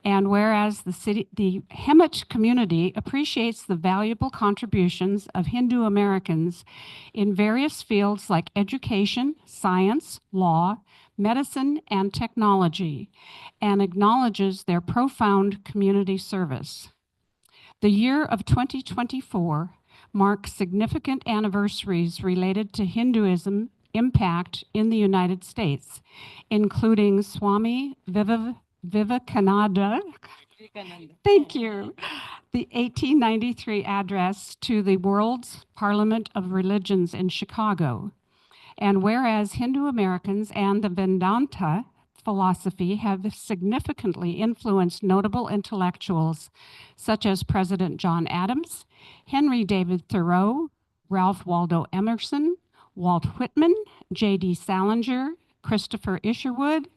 And whereas the Hemet community appreciates the valuable contributions of Hindu Americans in various fields like education, science, law, medicine, and technology, and acknowledges their profound community service. The year of 2024 marks significant anniversaries related to Hinduism impact in the United States, including Swami Vivekananda. Thank you. The 1893 address to the World's Parliament of Religions in Chicago. And whereas Hindu Americans and the Vedanta philosophy have significantly influenced notable intellectuals such as President John Adams, Henry David Thoreau, Ralph Waldo Emerson, Walt Whitman, J.D. Salinger, Christopher Isherwood,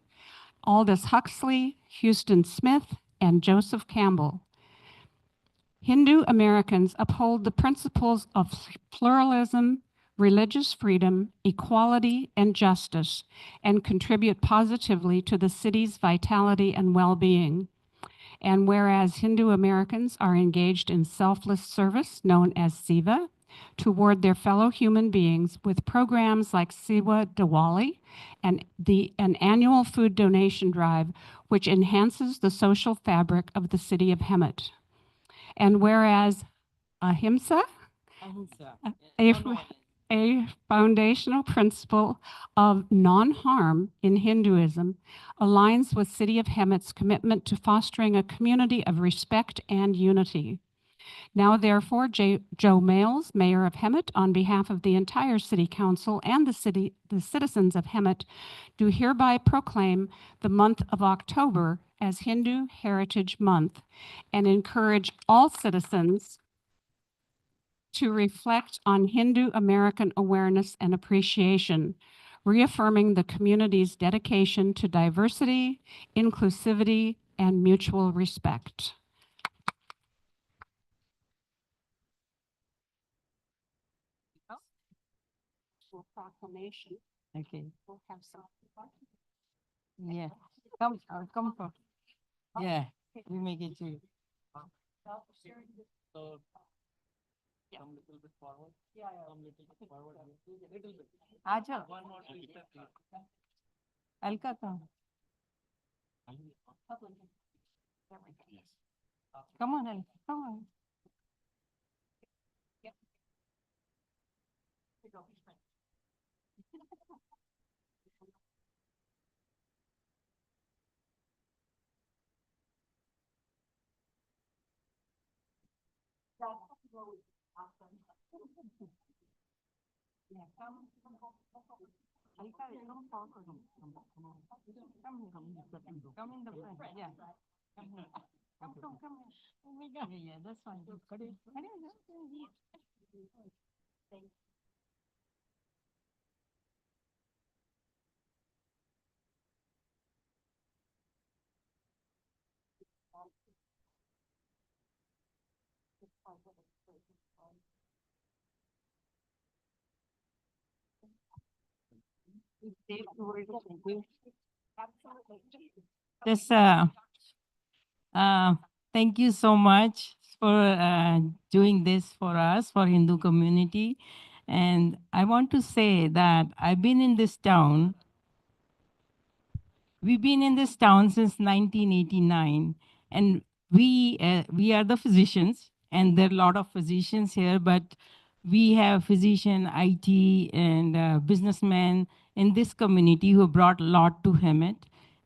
Aldous Huxley, Houston Smith, and Joseph Campbell. Hindu Americans uphold the principles of pluralism, religious freedom, equality, and justice, and contribute positively to the city's vitality and well-being. And whereas Hindu Americans are engaged in selfless service, known as Seva, toward their fellow human beings with programs like Sewa Diwali and an annual food donation drive, which enhances the social fabric of the city of Hemet. And whereas Ahimsa, a foundational principle of non-harm in Hinduism, aligns with City of Hemet's commitment to fostering a community of respect and unity. Now, therefore, Joe Males, Mayor of Hemet, on behalf of the entire City Council and the citizens of Hemet, do hereby proclaim the month of October as Hindu Heritage Month and encourage all citizens to reflect on Hindu American awareness and appreciation, reaffirming the community's dedication to diversity, inclusivity, and mutual respect. Proclamation. Okay. We'll have some. Yeah. Come for. Yeah, we make it too. Come a little bit forward. Yeah. Come a little bit forward. Little bit. Acha. One more. Alka come. Come on, Alka. Come on. Come in the front. Yeah. Come. Oh my God. Yeah, that's fine. This, thank you so much for doing this for us, for Hindu community. And I want to say that I've been in this town. We've been in this town since 1989, and we are the physicians, and there are a lot of physicians here, but we have physician, IT, and businessmen in this community who brought a lot to Hemet.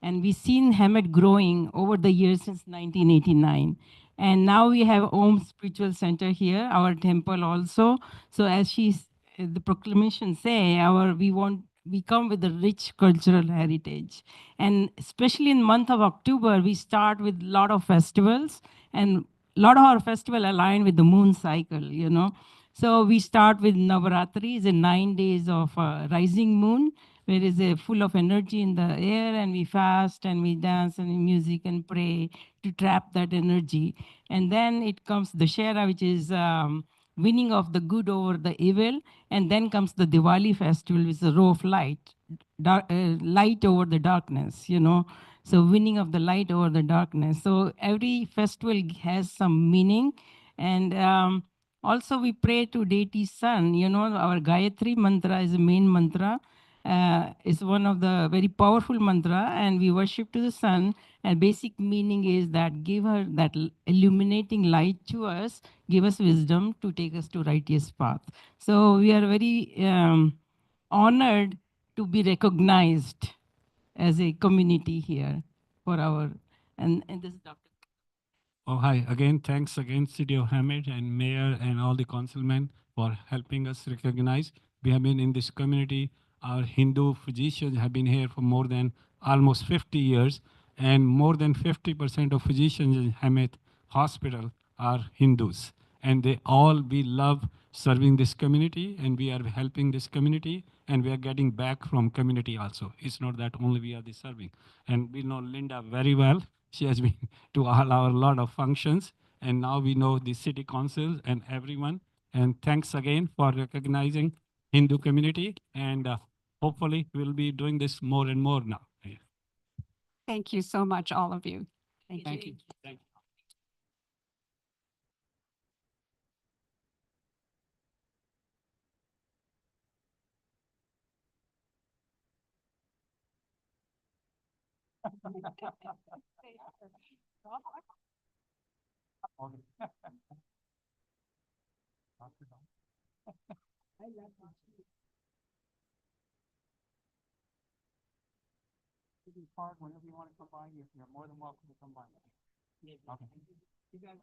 And we've seen Hemet growing over the years since 1989. And now we have Om Spiritual Center here, our temple also. So as the proclamation say, we come with a rich cultural heritage. And especially in month of October, we start with a lot of festivals, and a lot of our festival align with the moon cycle, So we start with Navaratri, is 9 days of rising moon, where is a full of energy in the air, and we fast and we dance and music and pray to trap that energy. And then it comes the Shera, which is winning of the good over the evil. And then comes the Diwali festival, which is a row of light, light over the darkness, you know. So winning of the light over the darkness. So every festival has some meaning. And also we pray to deity sun. You know, our Gayatri mantra is the main mantra. It's one of the very powerful mantra, and we worship to the sun. And basic meaning is that give her that illuminating light to us, give us wisdom to take us to righteous path. So we are very honored to be recognized as a community here for our, and this is Dr. Oh, hi. Again, thanks again, City of Hammett and Mayor and all the councilmen for helping us recognize. We have been in this community. Our Hindu physicians have been here for more than almost 50 years, and more than 50% of physicians in Hammett Hospital are Hindus. And we love serving this community, and we are helping this community, and we are getting back from community also. It's not that only we are the serving. And we know Linda very well. She has been to all our lot of functions, and now we know the city council and everyone. And thanks again for recognizing Hindu community, and hopefully we'll be doing this more and more now. Thank you so much, all of you. Thank you. Thank you. Whenever you want to come by, you're more than welcome to come by. Okay. You guys.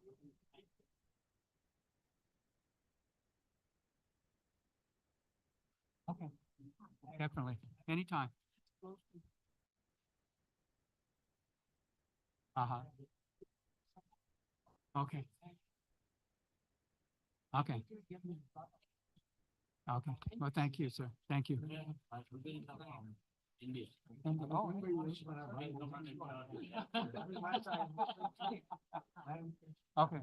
Okay. Definitely. Anytime. Uh-huh. Okay. Okay. Okay. Well, thank you, sir. Thank you. Okay,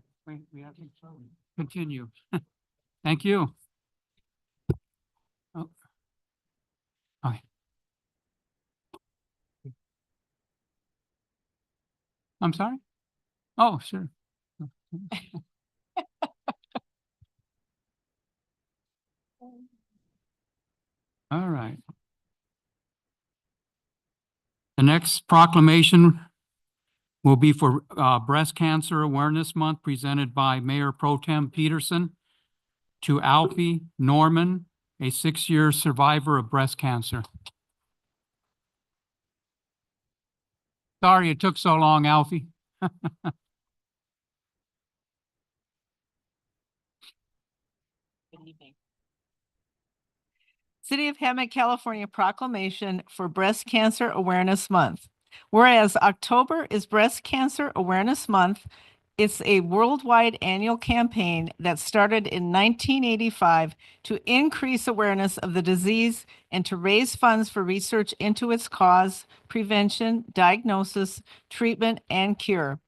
we have to continue. Thank you. Oh. Okay. I'm sorry? Oh, sure. All right. The next proclamation will be for Breast Cancer Awareness Month, presented by Mayor Pro Tem Peterson to Alfie Norman, a 6-year survivor of breast cancer. Sorry it took so long, Alfie. Good evening. City of Hammett, California proclamation for Breast Cancer Awareness Month. Whereas October is Breast Cancer Awareness Month, it's a worldwide annual campaign that started in 1985 to increase awareness of the disease and to raise funds for research into its cause, prevention, diagnosis, treatment, and cure.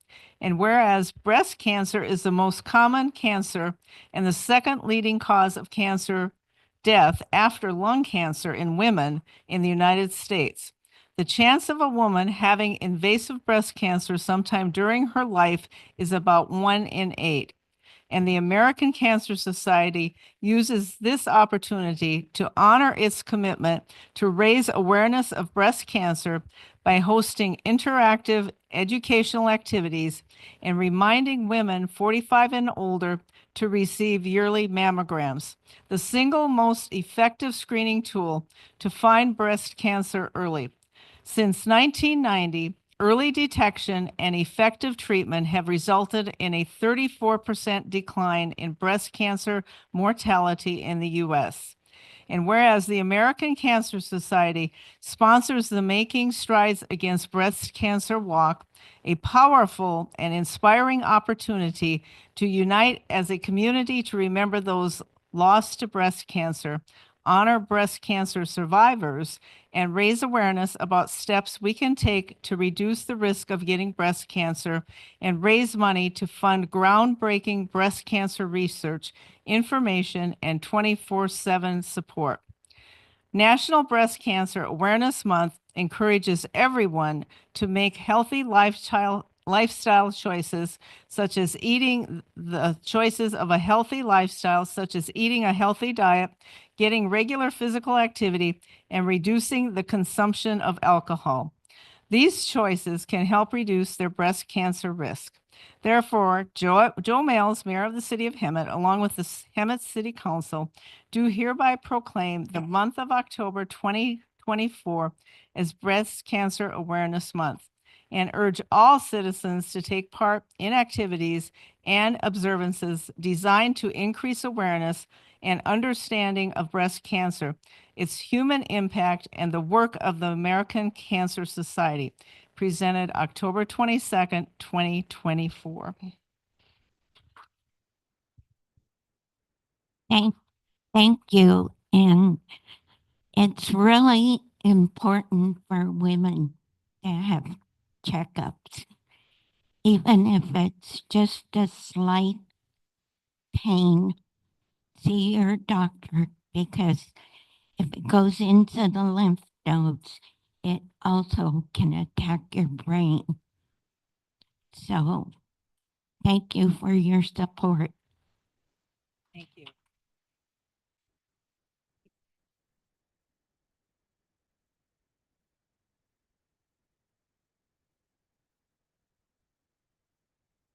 And whereas breast cancer is the most common cancer and the second leading cause of cancer death after lung cancer in women in the United States. The chance of a woman having invasive breast cancer sometime during her life is about 1 in 8. And the American Cancer Society uses this opportunity to honor its commitment to raise awareness of breast cancer by hosting interactive educational activities and reminding women 45 and older to receive yearly mammograms, the single most effective screening tool to find breast cancer early. Since 1990, early detection and effective treatment have resulted in a 34% decline in breast cancer mortality in the U.S. And whereas the American Cancer Society sponsors the Making Strides Against Breast Cancer Walk, a powerful and inspiring opportunity to unite as a community to remember those lost to breast cancer, honor breast cancer survivors, and raise awareness about steps we can take to reduce the risk of getting breast cancer and raise money to fund groundbreaking breast cancer research, information, and 24/7 support. National Breast Cancer Awareness Month encourages everyone to make healthy lifestyle choices, such as eating the choices of a healthy lifestyle, such as eating a healthy diet, getting regular physical activity, and reducing the consumption of alcohol. These choices can help reduce their breast cancer risk. Therefore, Joe Males, Mayor of the City of Hemet, along with the Hemet City Council, do hereby proclaim the month of October 2024 as Breast Cancer Awareness Month and urge all citizens to take part in activities and observances designed to increase awareness and understanding of breast cancer, its human impact, and the work of the American Cancer Society. Presented October 22nd, 2024. Thank you. And it's really important for women to have checkups, even if it's just a slight pain. See your doctor, because if it goes into the lymph nodes, it also can attack your brain. So thank you for your support. Thank you.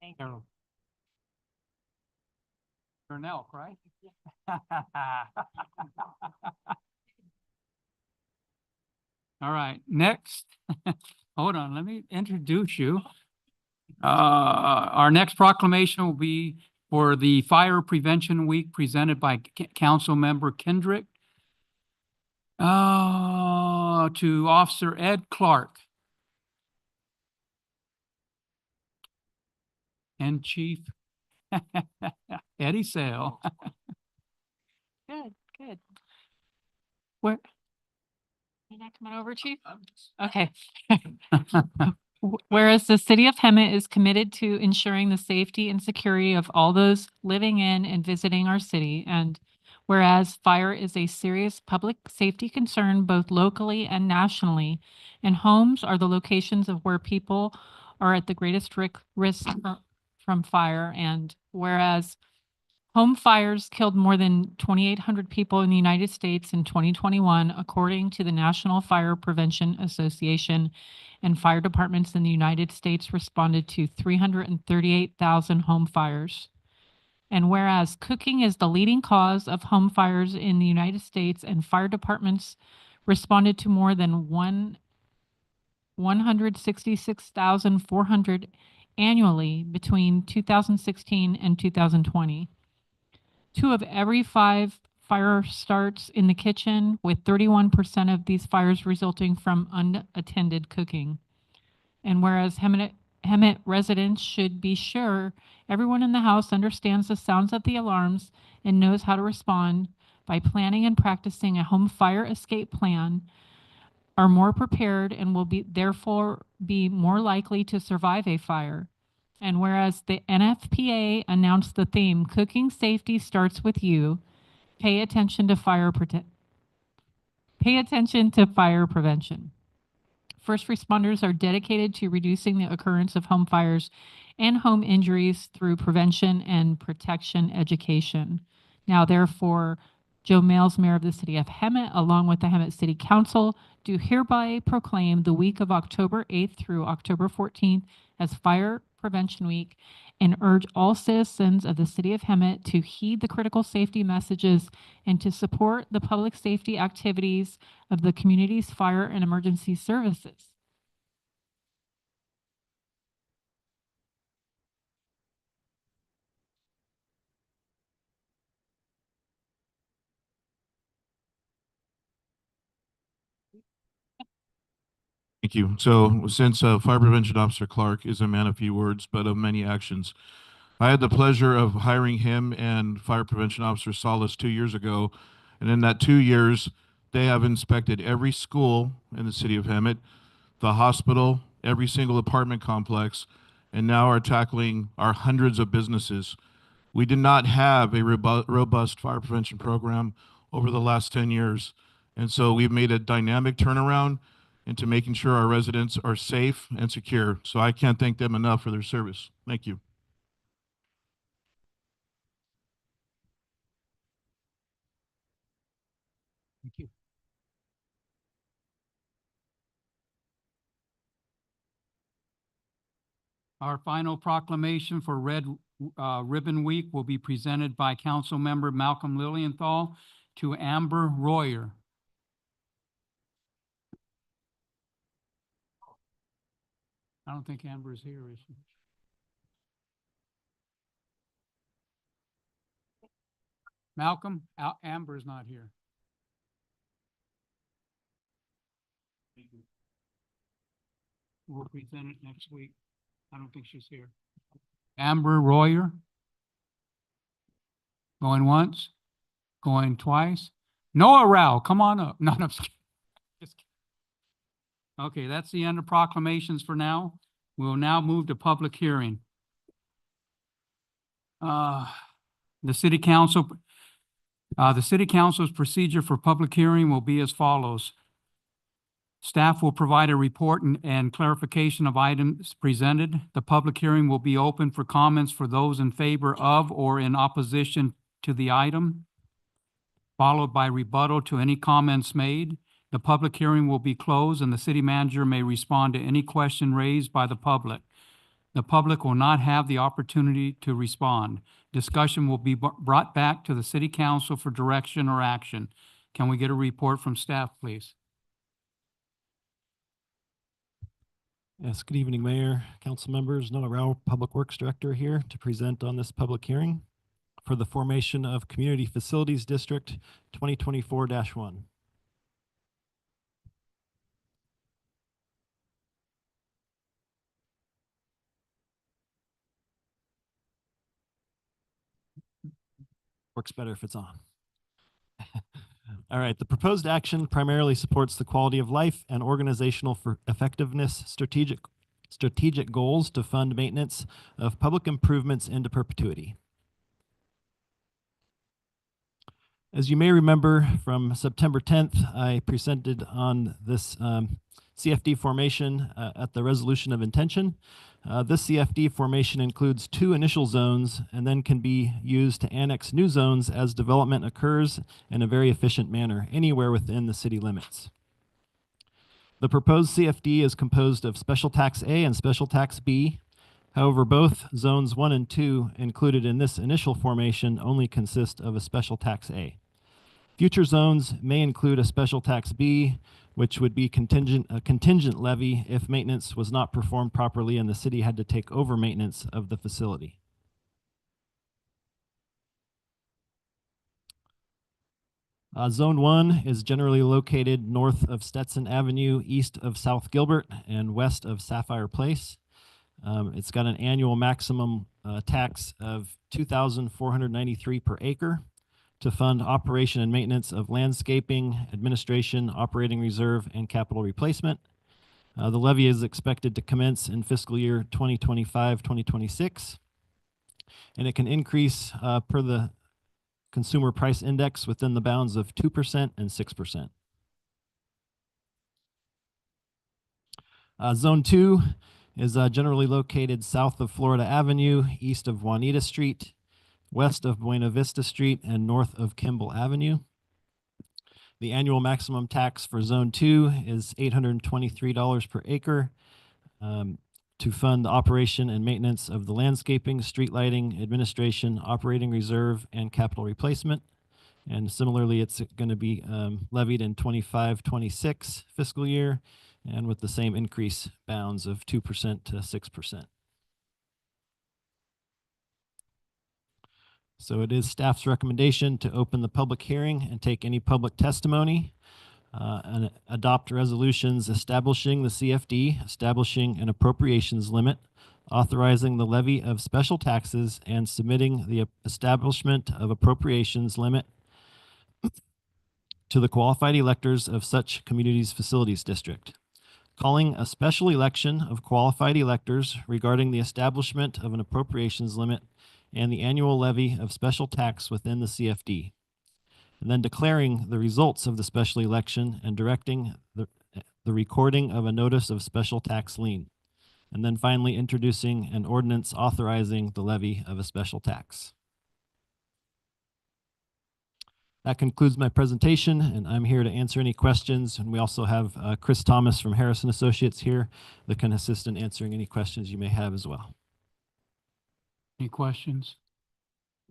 Thank you. You're an elk, right? All right, next, hold on, let me introduce you. Our next proclamation will be for the Fire Prevention Week presented by Council Member Kendrick to Officer Ed Clark and Chief Eddie Sale. Good, good. Where? Can I come on over, Chief? Okay. Whereas the city of Hemet is committed to ensuring the safety and security of all those living in and visiting our city, and whereas fire is a serious public safety concern both locally and nationally, and homes are the locations of where people are at the greatest risk from fire, and whereas home fires killed more than 2,800 people in the United States in 2021, according to the National Fire Prevention Association, and fire departments in the United States responded to 338,000 home fires. And whereas cooking is the leading cause of home fires in the United States, and fire departments responded to more than 166,400 annually between 2016 and 2020. 2 of every 5 fire starts in the kitchen, with 31% of these fires resulting from unattended cooking. And whereas Hemet residents should be sure everyone in the house understands the sounds of the alarms and knows how to respond by planning and practicing a home fire escape plan, are more prepared and will therefore be more likely to survive a fire. And whereas the NFPA announced the theme, Cooking Safety Starts With You, pay attention to fire prevention. First responders are dedicated to reducing the occurrence of home fires and home injuries through prevention and protection education. Now, therefore, Joe Males, Mayor of the City of Hemet, along with the Hemet City Council, do hereby proclaim the week of October 8th through October 14th as Fire Prevention Week, and urge all citizens of the City of Hemet to heed the critical safety messages and to support the public safety activities of the community's fire and emergency services. Thank you. So since Fire Prevention Officer Clark is a man of few words, but of many actions, I had the pleasure of hiring him and Fire Prevention Officer Salas 2 years ago. And in that 2 years, they have inspected every school in the city of Hemet, the hospital, every single apartment complex, and now are tackling our hundreds of businesses. We did not have a robust fire prevention program over the last 10 years. And so we've made a dynamic turnaround into making sure our residents are safe and secure. So I can't thank them enough for their service. Thank you. Thank you. Our final proclamation for Red Ribbon Week will be presented by Council Member Malcolm Lilienthal to Amber Royer. I don't think Amber is here, is she? Malcolm, Amber is not here. We'll present it next week. I don't think she's here. Amber Royer. Going once, going twice. Noah Rao, come on up. No, I'm just kidding. Just kidding. Okay, that's the end of proclamations for now. We'll now move to public hearing. The city council's procedure for public hearing will be as follows. Staff will provide a report and clarification of items presented. The public hearing will be open for comments for those in favor of or in opposition to the item, followed by rebuttal to any comments made. The public hearing will be closed and the city manager may respond to any question raised by the public. The public will not have the opportunity to respond. Discussion will be brought back to the city council for direction or action. Can we get a report from staff, please? Yes, good evening, Mayor, council members. Noah Rao, Public Works Director here to present on this public hearing for the formation of Community Facilities District 2024-1. Works better if it's on. All right, the proposed action primarily supports the quality of life and organizational for effectiveness strategic goals to fund maintenance of public improvements into perpetuity. As you may remember from September 10th, I presented on this CFD formation at the resolution of intention. This CFD formation includes 2 initial zones and then can be used to annex new zones as development occurs in a very efficient manner anywhere within the city limits. The proposed CFD is composed of Special Tax A and Special Tax B. However, both zones 1 and 2 included in this initial formation only consist of a Special Tax A. Future zones may include a Special Tax B, which would be a contingent levy if maintenance was not performed properly and the city had to take over maintenance of the facility. Zone 1 is generally located north of Stetson Avenue, east of South Gilbert, and west of Sapphire Place. It's got an annual maximum tax of $2,493 per acre to fund operation and maintenance of landscaping, administration, operating reserve, and capital replacement. The levy is expected to commence in fiscal year 2025-2026, and it can increase per the Consumer Price Index within the bounds of 2% and 6%. Zone 2 is generally located south of Florida Avenue, east of Juanita Street, west of Buena Vista Street, and north of Kimball Avenue. The annual maximum tax for Zone 2 is $823 per acre to fund the operation and maintenance of the landscaping, street lighting, administration, operating reserve, and capital replacement. And similarly, it's going to be levied in 25-26 fiscal year, and with the same increase bounds of 2% to 6%. So it is staff's recommendation to open the public hearing and take any public testimony and adopt resolutions establishing the CFD, establishing an appropriations limit, authorizing the levy of special taxes and submitting the establishment of appropriations limit to the qualified electors of such community's facilities district. Calling a special election of qualified electors regarding the establishment of an appropriations limit and the annual levy of special tax within the CFD. And then declaring the results of the special election and directing the recording of a notice of special tax lien. And then finally introducing an ordinance authorizing the levy of a special tax. That concludes my presentation, and I'm here to answer any questions. And we also have Chris Thomas from Harrison Associates here that can assist in answering any questions you may have as well. Any questions?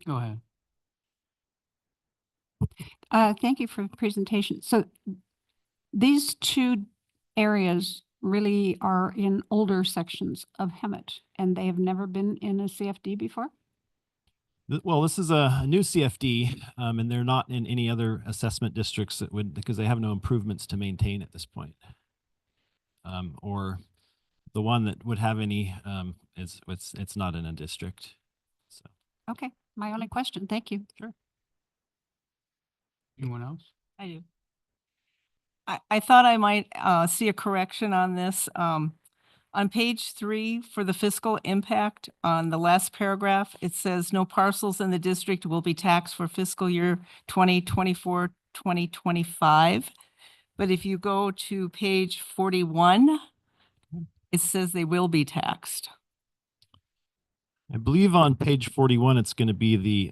Go ahead. Thank you for the presentation. So these two areas really are in older sections of Hemet, and they have never been in a CFD before? Well, this is a new CFD, and they're not in any other assessment districts that would, because they have no improvements to maintain at this point. Or the one that would have any, it's not in a district. So. Okay, my only question. Thank you. Sure. Anyone else? I do. I thought I might see a correction on this. On page 3 for the fiscal impact on the last paragraph, it says no parcels in the district will be taxed for fiscal year 2024, 2025. But if you go to page 41, it says they will be taxed. I believe on page 41, it's going to be the,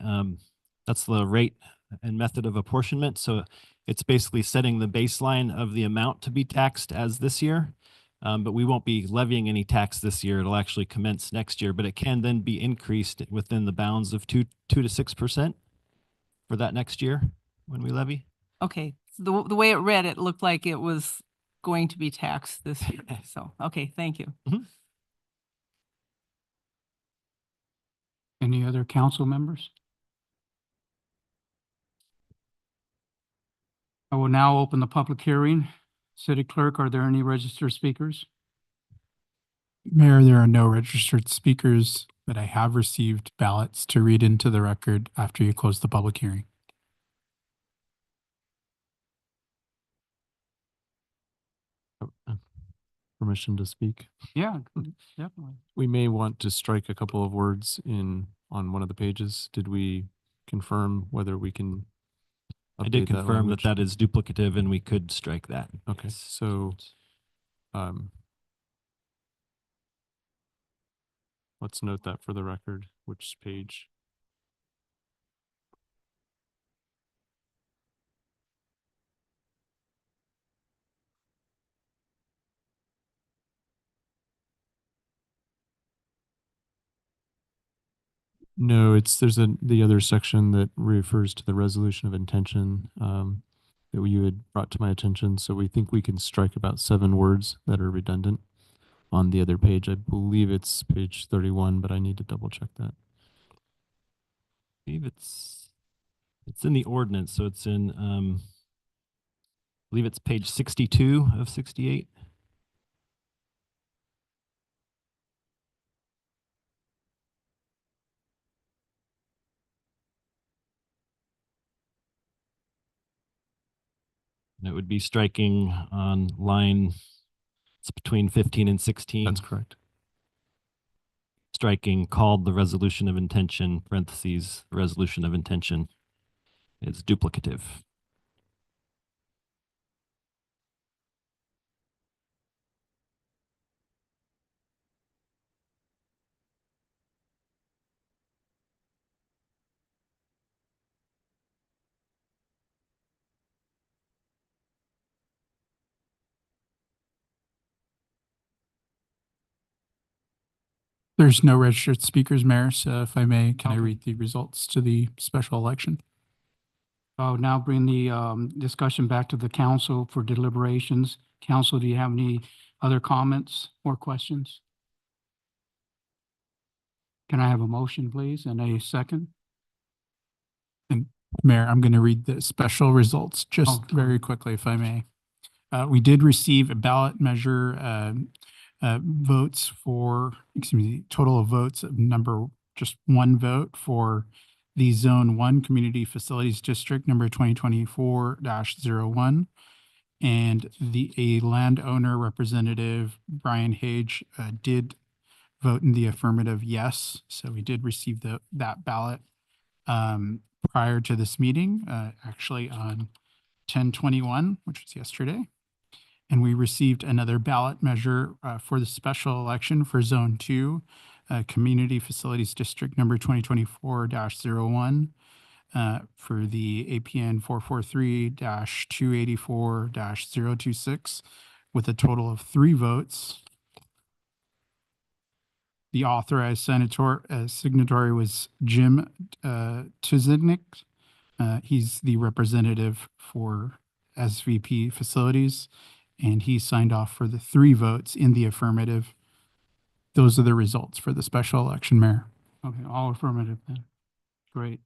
that's the rate and method of apportionment. So it's basically setting the baseline of the amount to be taxed as this year. But we won't be levying any tax this year. It'll actually commence next year, but it can then be increased within the bounds of 2 to 6% for that next year when we levy. Okay, so the way it read, it looked like it was going to be taxed this year. So, okay, thank you. Mm-hmm. Any other council members? I will now open the public hearing. City Clerk, are there any registered speakers? Mayor, there are no registered speakers, but I have received ballots to read into the record after you close the public hearing. Permission to speak? Yeah, definitely. We may want to strike a couple of words on one of the pages. Did we confirm whether we can I did update that confirm that language? that is duplicative and we could strike that. Okay, so let's note that for the record, which page. No, there's the other section that refers to the resolution of intention that you had brought to my attention. So we think we can strike about 7 words that are redundant on the other page. I believe it's page 31, but I need to double check that. I believe it's in the ordinance, so it's in I believe it's page 62 of 68. And it would be striking on line, it's between 15 and 16. That's correct. Striking called the resolution of intention, parentheses, resolution of intention. It's duplicative. There's no registered speakers, Mayor, so if I may, can I read the results to the special election? I'll now bring the discussion back to the council for deliberations. Council, do you have any other comments or questions? Can I have a motion, please, and a second? And Mayor, I'm going to read the special results just very quickly, if I may. We did receive a ballot measure votes for, excuse me, total of votes of just one vote for the Zone 1 Community Facilities District number 2024-01. And a landowner representative, Brian Hage, did vote in the affirmative yes. So we did receive that ballot prior to this meeting, actually on 10/21, which was yesterday. And we received another ballot measure for the special election for Zone 2, Community Facilities District number 2024-01 for the APN 443-284-026 with a total of 3 votes. The authorized signatory was Jim Tuzidnik. He's the representative for SVP Facilities, and he signed off for the 3 votes in the affirmative. Those are the results for the special election, Mayor. Okay, all affirmative then. Great.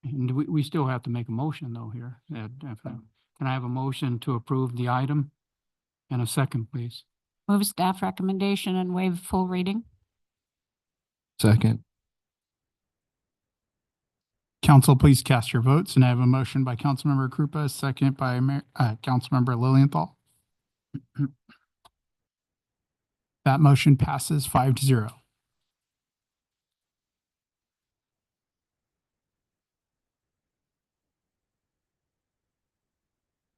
And we still have to make a motion though here. Can I have a motion to approve the item? And a second, please. Move staff recommendation and waive full reading. Second. Council, please cast your votes. And I have a motion by Councilmember Krupa, second by Councilmember Lilienthal. That motion passes 5-0.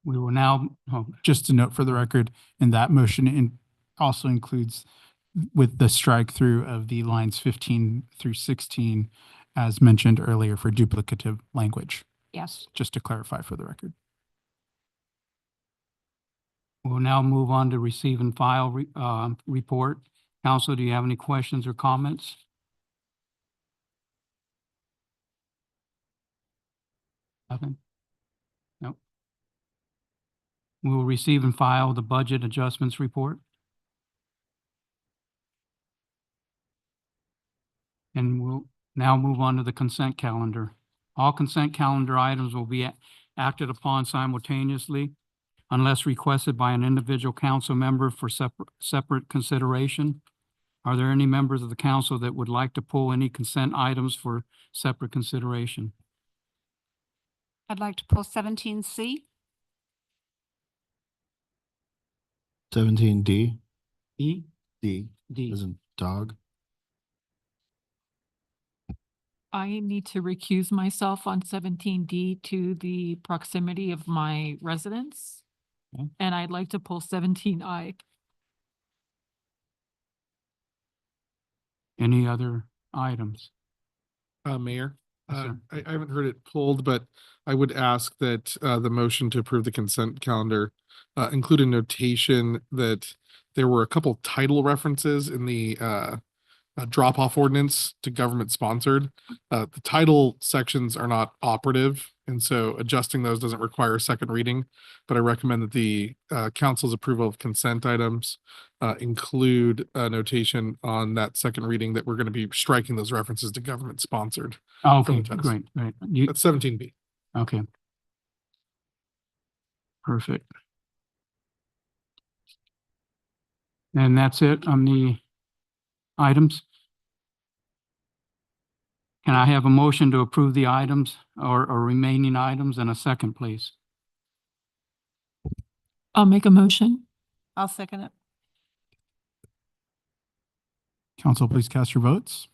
We will now, just to note for the record, and that motion also includes with the strike through of the lines 15 through 16, as mentioned earlier for duplicative language. Yes. Just to clarify for the record. We'll now move on to receive and file report. Council, do you have any questions or comments? Nothing? Nope. We will receive and file the budget adjustments report. And we'll now move on to the consent calendar. All consent calendar items will be acted upon simultaneously unless requested by an individual council member for separate consideration. Are there any members of the council that would like to pull any consent items for separate consideration? I'd like to pull 17C. 17D. E? D. D. As in dog. I need to recuse myself on 17D to the proximity of my residence. Okay. And I'd like to pull 17I. Any other items? Mayor, Yes, sir. I haven't heard it pulled, but I would ask that the motion to approve the consent calendar include a notation that there were a couple title references in the drop-off ordinance to government sponsored. The title sections are not operative, and so adjusting those doesn't require a second reading. But I recommend that the council's approval of consent items include a notation on that second reading that we're going to be striking those references to government sponsored. Okay, from the text. great. That's 17B. Okay. Perfect. And that's it on the items. Can I have a motion to approve the items or remaining items and a second, please? I'll make a motion. I'll second it. Council, please cast your votes.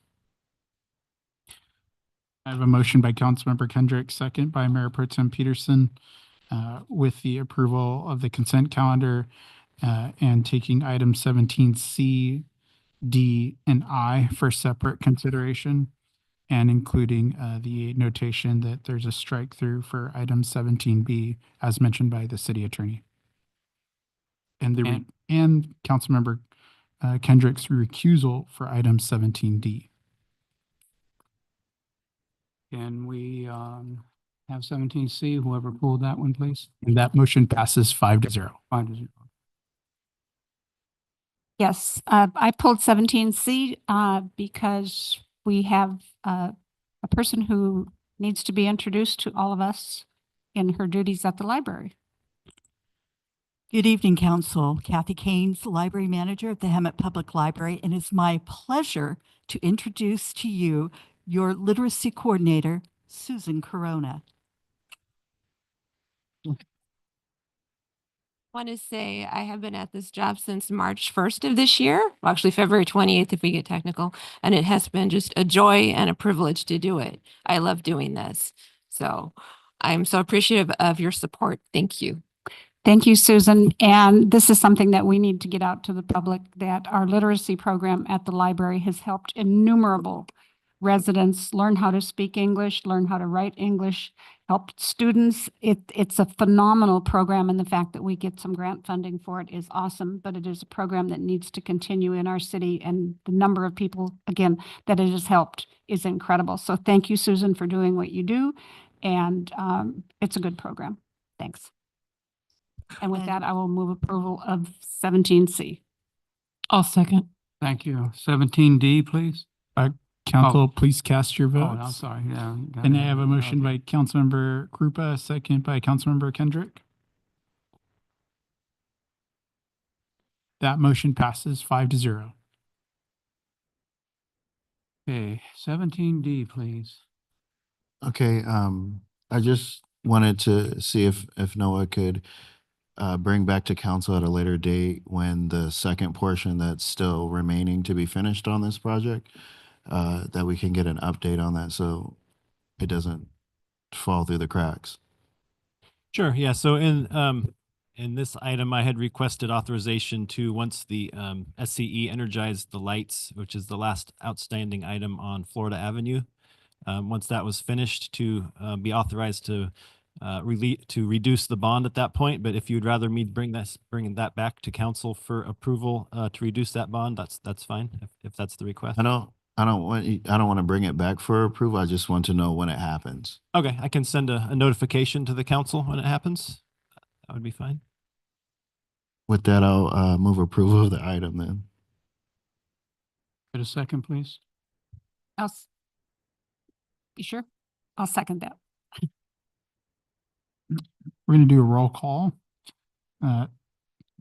I have a motion by Councilmember Kendrick, second by Mayor Pro Tem Peterson, with the approval of the consent calendar and taking items 17C, D, and I for separate consideration, and including the notation that there's a strike through for item 17B as mentioned by the city attorney. And Councilmember Kendrick's recusal for item 17D. Can we have 17C, whoever pulled that one, please? And that motion passes 5-0. 5-0. Yes, I pulled 17C because we have a person who needs to be introduced to all of us in her duties at the library. Good evening, Council. Kathy Keynes, Library Manager at the Hemet Public Library, and it's my pleasure to introduce to you your Literacy Coordinator, Susan Corona. Want to say I have been at this job since March 1st of this year, well, actually February 28th if we get technical, and it has been just a joy and a privilege to do it. I love doing this. So I'm so appreciative of your support. Thank you. Thank you, Susan. And this is something that we need to get out to the public, that our literacy program at the library has helped innumerable residents learn how to speak English, learn how to write English, helped students. It's a phenomenal program, and the fact that we get some grant funding for it is awesome, but it is a program that needs to continue in our city, and the number of people, again, that it has helped is incredible. So thank you, Susan, for doing what you do, and it's a good program. Thanks. And with that, I will move approval of 17C. I'll second. Thank you. 17D, please. Council, please cast your Oh, votes. I'm sorry, yeah. got And I it. have a motion by Councilmember Krupa, a second by Councilmember Kendrick. That motion passes 5-0. Okay, 17D, please. Okay, I just wanted to see if Noah could bring back to council at a later date when the second portion that's still remaining to be finished on this project, that we can get an update on that so it doesn't fall through the cracks. Sure. Yeah. So in this item, I had requested authorization to, once the SCE energized the lights, which is the last outstanding item on Florida Avenue. Once that was finished, to be authorized to reduce the bond at that point. But if you'd rather me bring that back to council for approval to reduce that bond, that's fine. If that's the request. I don't want to bring it back for approval. I just want to know when it happens. Okay, I can send a notification to the council when it happens. That would be fine. With that, I'll move approval of the item then. Get a second, please. You sure? I'll second that. We're going to do a roll call.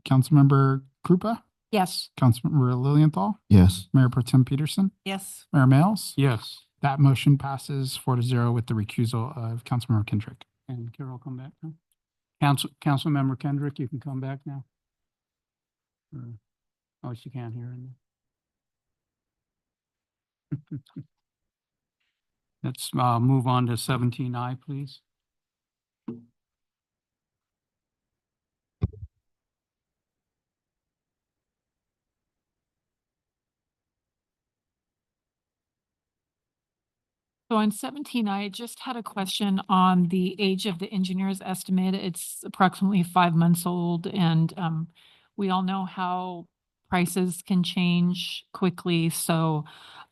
Councilmember Krupa, Yes. Councilmember Lilienthal, Yes. Mayor Pro Tem Peterson, Yes. Mayor Males. Yes. That motion passes 4-0 with the recusal of Councilmember Kendrick. And Carol, come back now. Councilmember Kendrick, you can come back now. Oh, she can't hear it. Let's move on to 17I, please. So on 17, I just had a question on the age of the engineer's estimate. It's approximately 5 months old, and we all know how prices can change quickly. So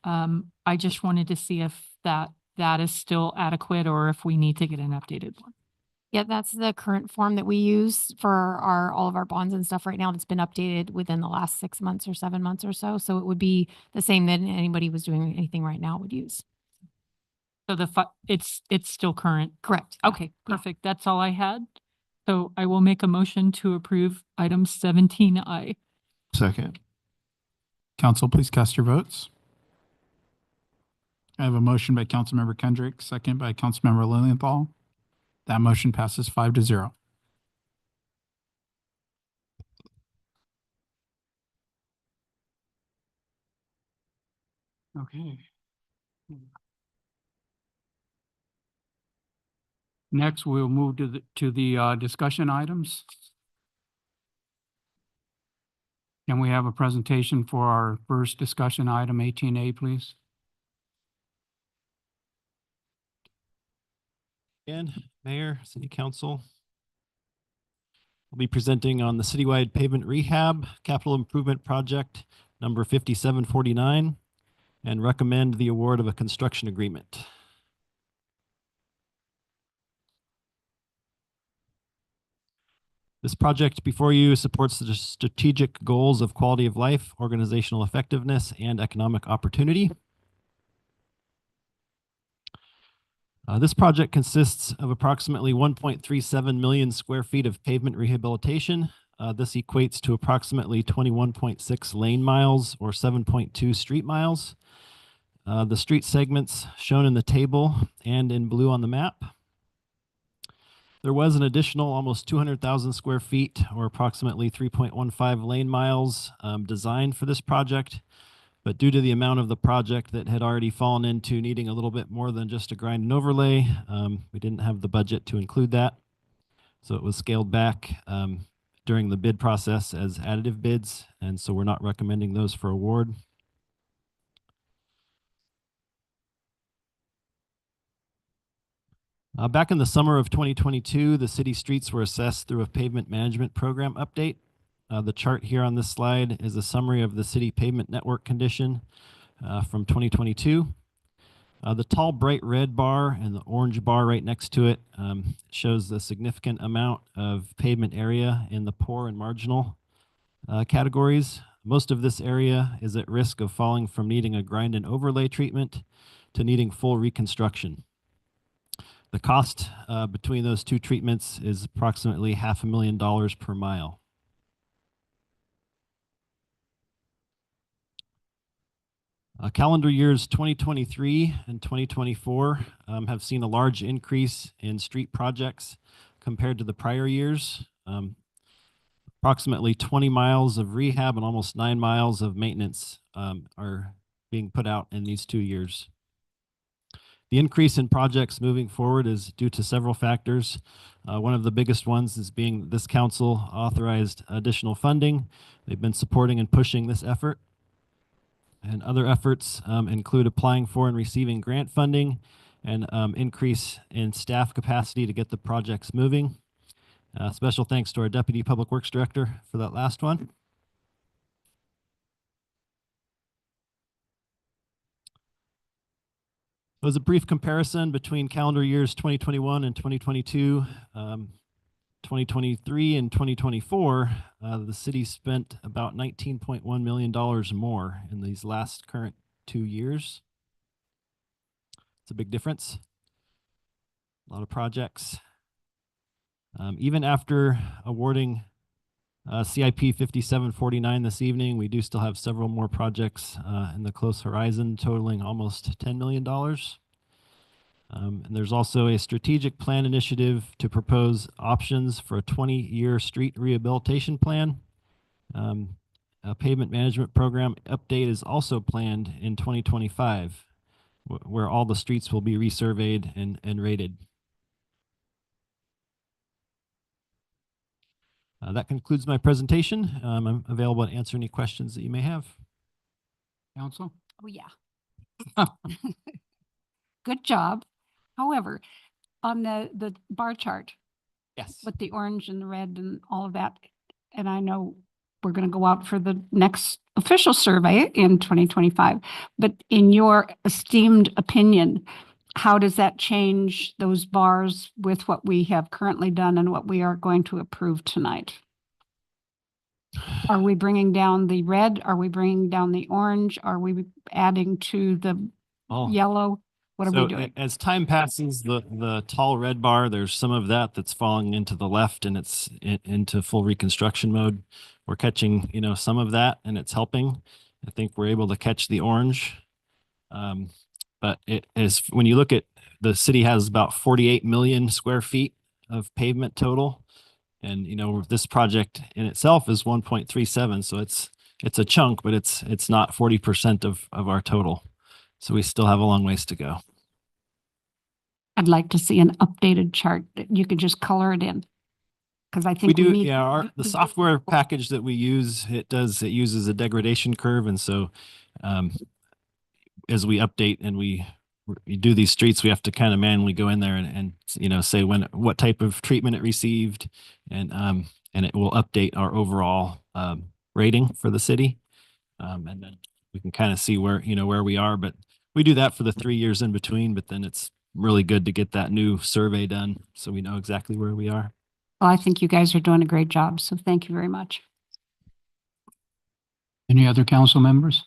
I just wanted to see if that is still adequate or if we need to get an updated one. Yeah, that's the current form that we use for all of our bonds and stuff right now. That's been updated within the last 6 months or 7 months or so. So it would be the same that anybody was doing anything right now would use. So it's still current? Correct. Okay, perfect. That's all I had. So I will make a motion to approve item 17I. Second. Council, please cast your votes. I have a motion by Councilmember Kendrick, second by Councilmember Lilienthal. That motion passes 5-0. Okay. Next, we'll move to the discussion items. Can we have a presentation for our first discussion item, 18A, please? Again, Mayor, City Council. We'll be presenting on the citywide pavement rehab capital improvement project number 5749 and recommend the award of a construction agreement. This project before you supports the strategic goals of quality of life, organizational effectiveness, and economic opportunity. This project consists of approximately 1.37 million square feet of pavement rehabilitation, This equates to approximately 21.6 lane miles or 7.2 street miles. The street segments shown in the table and in blue on the map. There was an additional almost 200,000 square feet or approximately 3.15 lane miles designed for this project. But due to the amount of the project that had already fallen into needing a little bit more than just a grind and overlay, we didn't have the budget to include that. So it was scaled back during the bid process as additive bids. And so we're not recommending those for award. Back in the summer of 2022, the city streets were assessed through a pavement management program update. The chart here on this slide is a summary of the city pavement network condition from 2022. The tall bright red bar and the orange bar right next to it shows the significant amount of pavement area in the poor and marginal categories. Most of this area is at risk of falling from needing a grind and overlay treatment to needing full reconstruction. The cost between those two treatments is approximately $500,000 per mile. Calendar years 2023 and 2024 have seen a large increase in street projects compared to the prior years. Approximately 20 miles of rehab and almost 9 miles of maintenance are being put out in these 2 years. The increase in projects moving forward is due to several factors. One of the biggest ones is being this council authorized additional funding. They've been supporting and pushing this effort. And other efforts include applying for and receiving grant funding and increase in staff capacity to get the projects moving. Special thanks to our Deputy Public Works Director for that last one. As a brief comparison between calendar years 2021 and 2022, 2023 and 2024, the city spent about $19.1 million more in these last current 2 years. It's a big difference. A lot of projects. Even after awarding CIP 5749 this evening, we do still have several more projects in the close horizon totaling almost $10 million. And there's also a strategic plan initiative to propose options for a 20-year street rehabilitation plan. A pavement management program update is also planned in 2025, where all the streets will be resurveyed and rated. That concludes my presentation. I'm available to answer any questions that you may have. Council? Oh, yeah. Good job. However, on the bar chart. Yes. With the orange and the red and all of that, and I know we're going to go out for the next official survey in 2025, but in your esteemed opinion, how does that change those bars with what we have currently done and what we are going to approve tonight? Are we bringing down the red? Are we bringing down the orange? Are we adding to the yellow? What are we doing? As time passes, the tall red bar, there's some of that that's falling into the left and it's into full reconstruction mode. We're catching, some of that and it's helping. I think we're able to catch the orange. But it is, when you look at, the city has about 48 million square feet of pavement total. And, this project in itself is 1.37. So it's a chunk, but it's not 40% of our total. So we still have a long ways to go. I'd like to see an updated chart that you could just color it in. Because I think we do, need, the software package that we use, it uses a degradation curve. And so as we update and we do these streets, we have to kind of manually go in there and say what type of treatment it received, and it will update our overall rating for the city, and then we can kind of see where we are. But we do that for the 3 years in between. But then it's really good to get that new survey done so we know exactly where we are. Well, I think you guys are doing a great job. So thank you very much. Any other council members?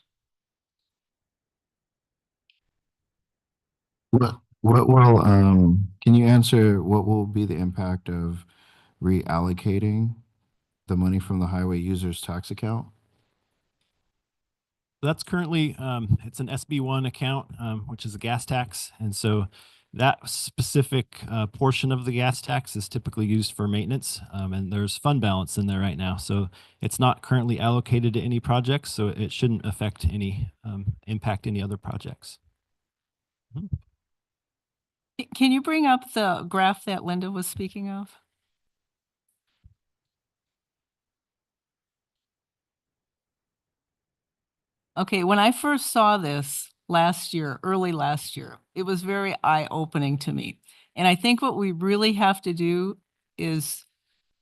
Can you answer what will be the impact of reallocating the money from the highway users tax account? That's currently, it's an SB1 account, which is a gas tax. And so that specific portion of the gas tax is typically used for maintenance. And there's fund balance in there right now. So it's not currently allocated to any projects. So it shouldn't affect any, impact any other projects. Can you bring up the graph that Linda was speaking of? Okay, when I first saw this last year, early last year, it was very eye-opening to me. And I think what we really have to do is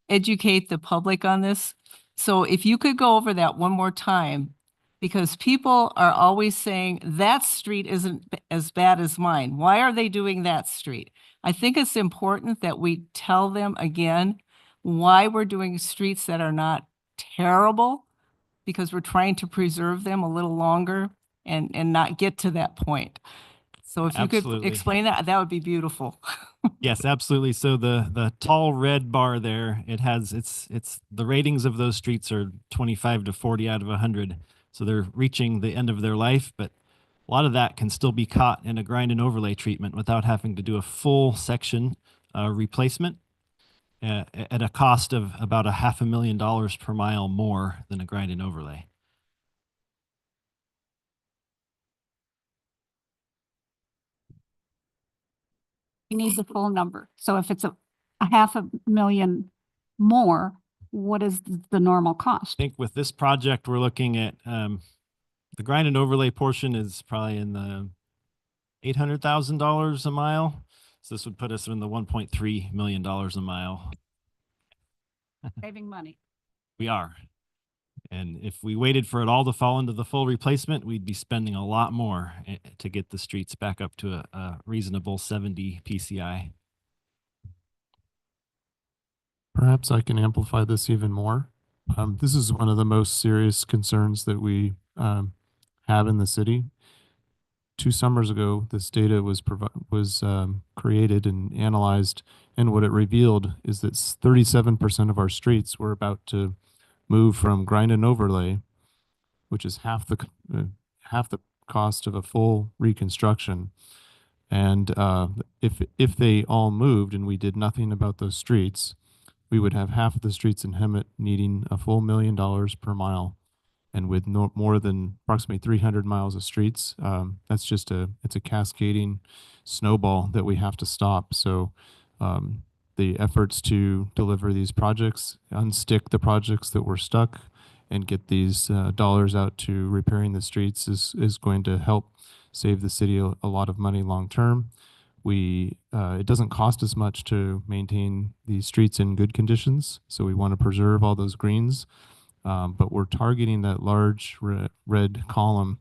educate the public on this. So if you could go over that one more time, because people are always saying that street isn't as bad as mine. Why are they doing that street? I think it's important that we tell them again why we're doing streets that are not terrible, because we're trying to preserve them a little longer and not get to that point. So if you could Absolutely. explain that, that would be beautiful. Yes, absolutely. So the tall red bar there, it has, it's the ratings of those streets are 25 to 40 out of 100. So they're reaching the end of their life, but a lot of that can still be caught in a grind and overlay treatment without having to do a full section replacement at a cost of about $500,000 per mile more than a grind and overlay. We need the full number. So if it's a $500,000 more, what is the normal cost? I think with this project, we're looking at the grind and overlay portion is probably in the $800,000 a mile. So this would put us in the $1.3 million a mile. Saving money. We are. And if we waited for it all to fall into the full replacement, we'd be spending a lot more to get the streets back up to a reasonable 70 PCI. Perhaps I can amplify this even more. This is one of the most serious concerns that we have in the city. 2 summers ago, this data was created and analyzed, and what it revealed is that 37% of our streets were about to move from grind and overlay, which is half the cost of a full reconstruction. And if they all moved and we did nothing about those streets, we would have half of the streets in Hemet needing a full $1 million per mile. And with no more than approximately 300 miles of streets, that's just it's a cascading snowball that we have to stop. So the efforts to deliver these projects, unstick the projects that were stuck, and get these dollars out to repairing the streets is going to help save the city a lot of money long term. It doesn't cost as much to maintain these streets in good conditions, so we want to preserve all those greens. But we're targeting that large red column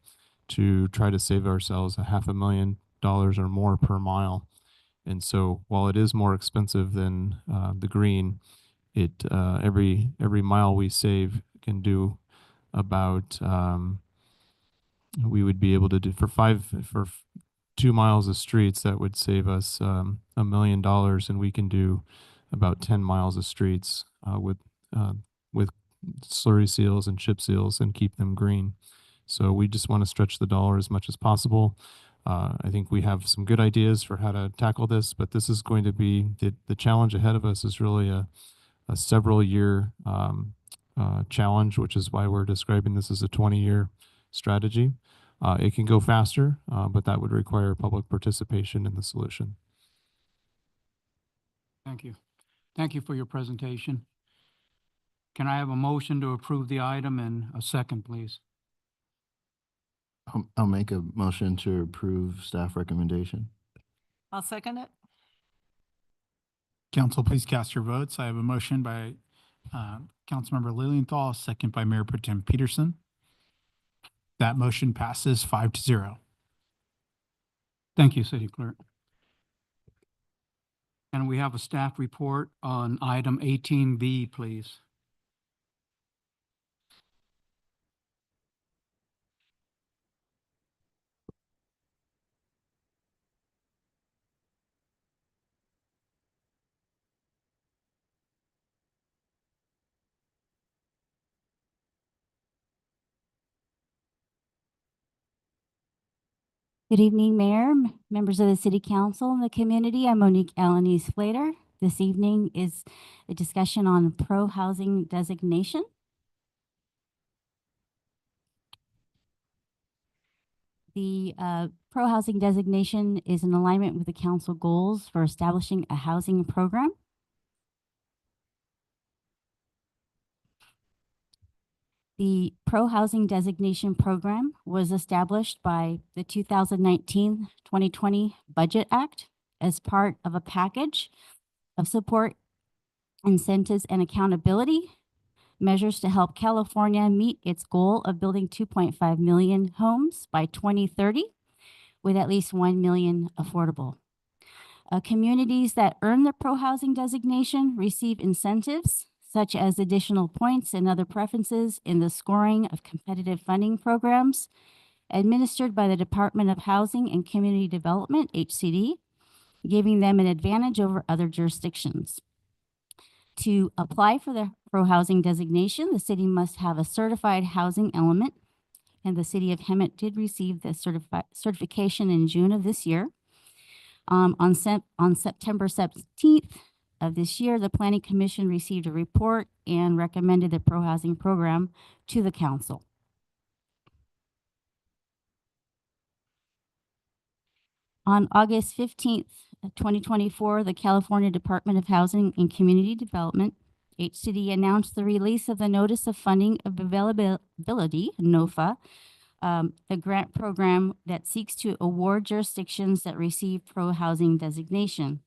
to try to save ourselves $500,000 or more per mile. And so while it is more expensive than the green, every mile we save can do about, we would be able to do for 2 miles of streets, that would save us $1 million, and we can do about 10 miles of streets with slurry seals and chip seals and keep them green. So we just want to stretch the dollar as much as possible. I think we have some good ideas for how to tackle this, but this is going to be the challenge ahead of us is really a several year challenge, which is why we're describing this as a 20-year strategy. It can go faster, but that would require public participation in the solution. Thank you. Thank you for your presentation. Can I have a motion to approve the item and a second, please? I'll make a motion to approve staff recommendation. I'll second it. Council, please cast your votes. I have a motion by Councilmember Lilienthal, a second by Mayor Pro Tem Peterson. That motion passes 5-0. Thank you, City Clerk. And we have a staff report on item 18B, please. Good evening, Mayor, members of the City Council, and the community. I'm Monique Alanis Flater. This evening is a discussion on pro-housing designation. The pro-housing designation is in alignment with the council goals for establishing a housing program. The pro-housing designation program was established by the 2019-2020 Budget Act as part of a package of support, incentives, and accountability measures to help California meet its goal of building 2.5 million homes by 2030 with at least 1 million affordable. Communities that earn the pro-housing designation receive incentives such as additional points and other preferences in the scoring of competitive funding programs administered by the Department of Housing and Community Development, HCD, giving them an advantage over other jurisdictions. To apply for the pro-housing designation, the city must have a certified housing element, and the city of Hemet did receive the certification in June of this year. On September 17th of this year, the Planning Commission received a report and recommended the pro-housing program to the council. On August 15th, 2024, the California Department of Housing and Community Development, HCD, announced the release of the Notice of Funding of Availability, NOFA, the grant program that seeks to award jurisdictions that receive pro-housing designation.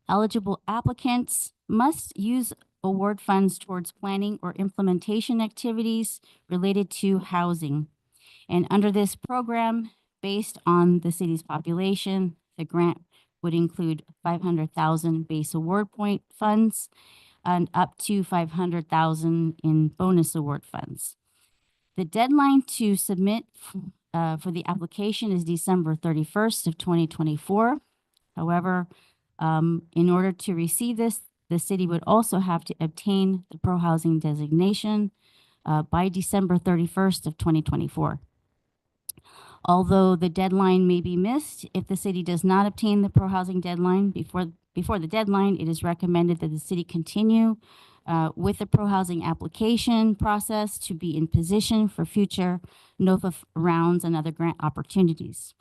Eligible applicants must use award funds towards planning or implementation activities related to housing. And under this program, based on the city's population, the grant would include 500,000 base award point funds and up to 500,000 in bonus award funds. The deadline to submit for the application is December 31st of 2024. However, in order to receive this, the city would also have to obtain the pro-housing designation by December 31st of 2024. Although the deadline may be missed, if the city does not obtain the pro-housing deadline before the deadline, it is recommended that the city continue with the pro-housing application process to be in position for future NOFA rounds and other grant opportunities.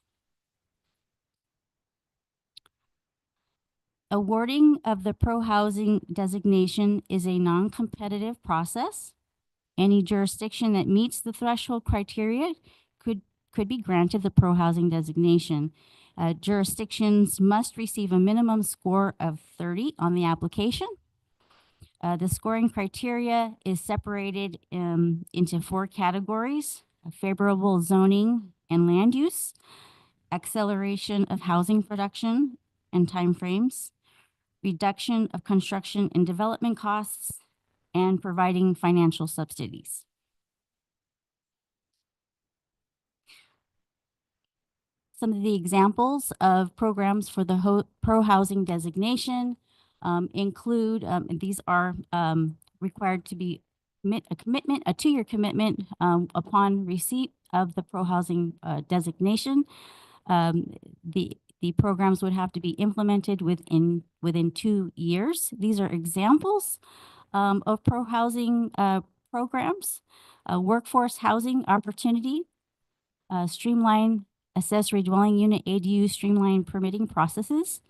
Awarding of the pro-housing designation is a non-competitive process. Any jurisdiction that meets the threshold criteria could be granted the pro-housing designation. Jurisdictions must receive a minimum score of 30 on the application. The scoring criteria is separated into 4 categories: favorable zoning and land use, acceleration of housing production and timeframes, reduction of construction and development costs, and providing financial subsidies. Some of the examples of programs for the pro-housing designation include, and these are required to be a 2-year commitment upon receipt of the pro-housing designation. The programs would have to be implemented within 2 years. These are examples of pro-housing programs: workforce housing opportunity, streamline accessory dwelling unit ADU streamline permitting processes.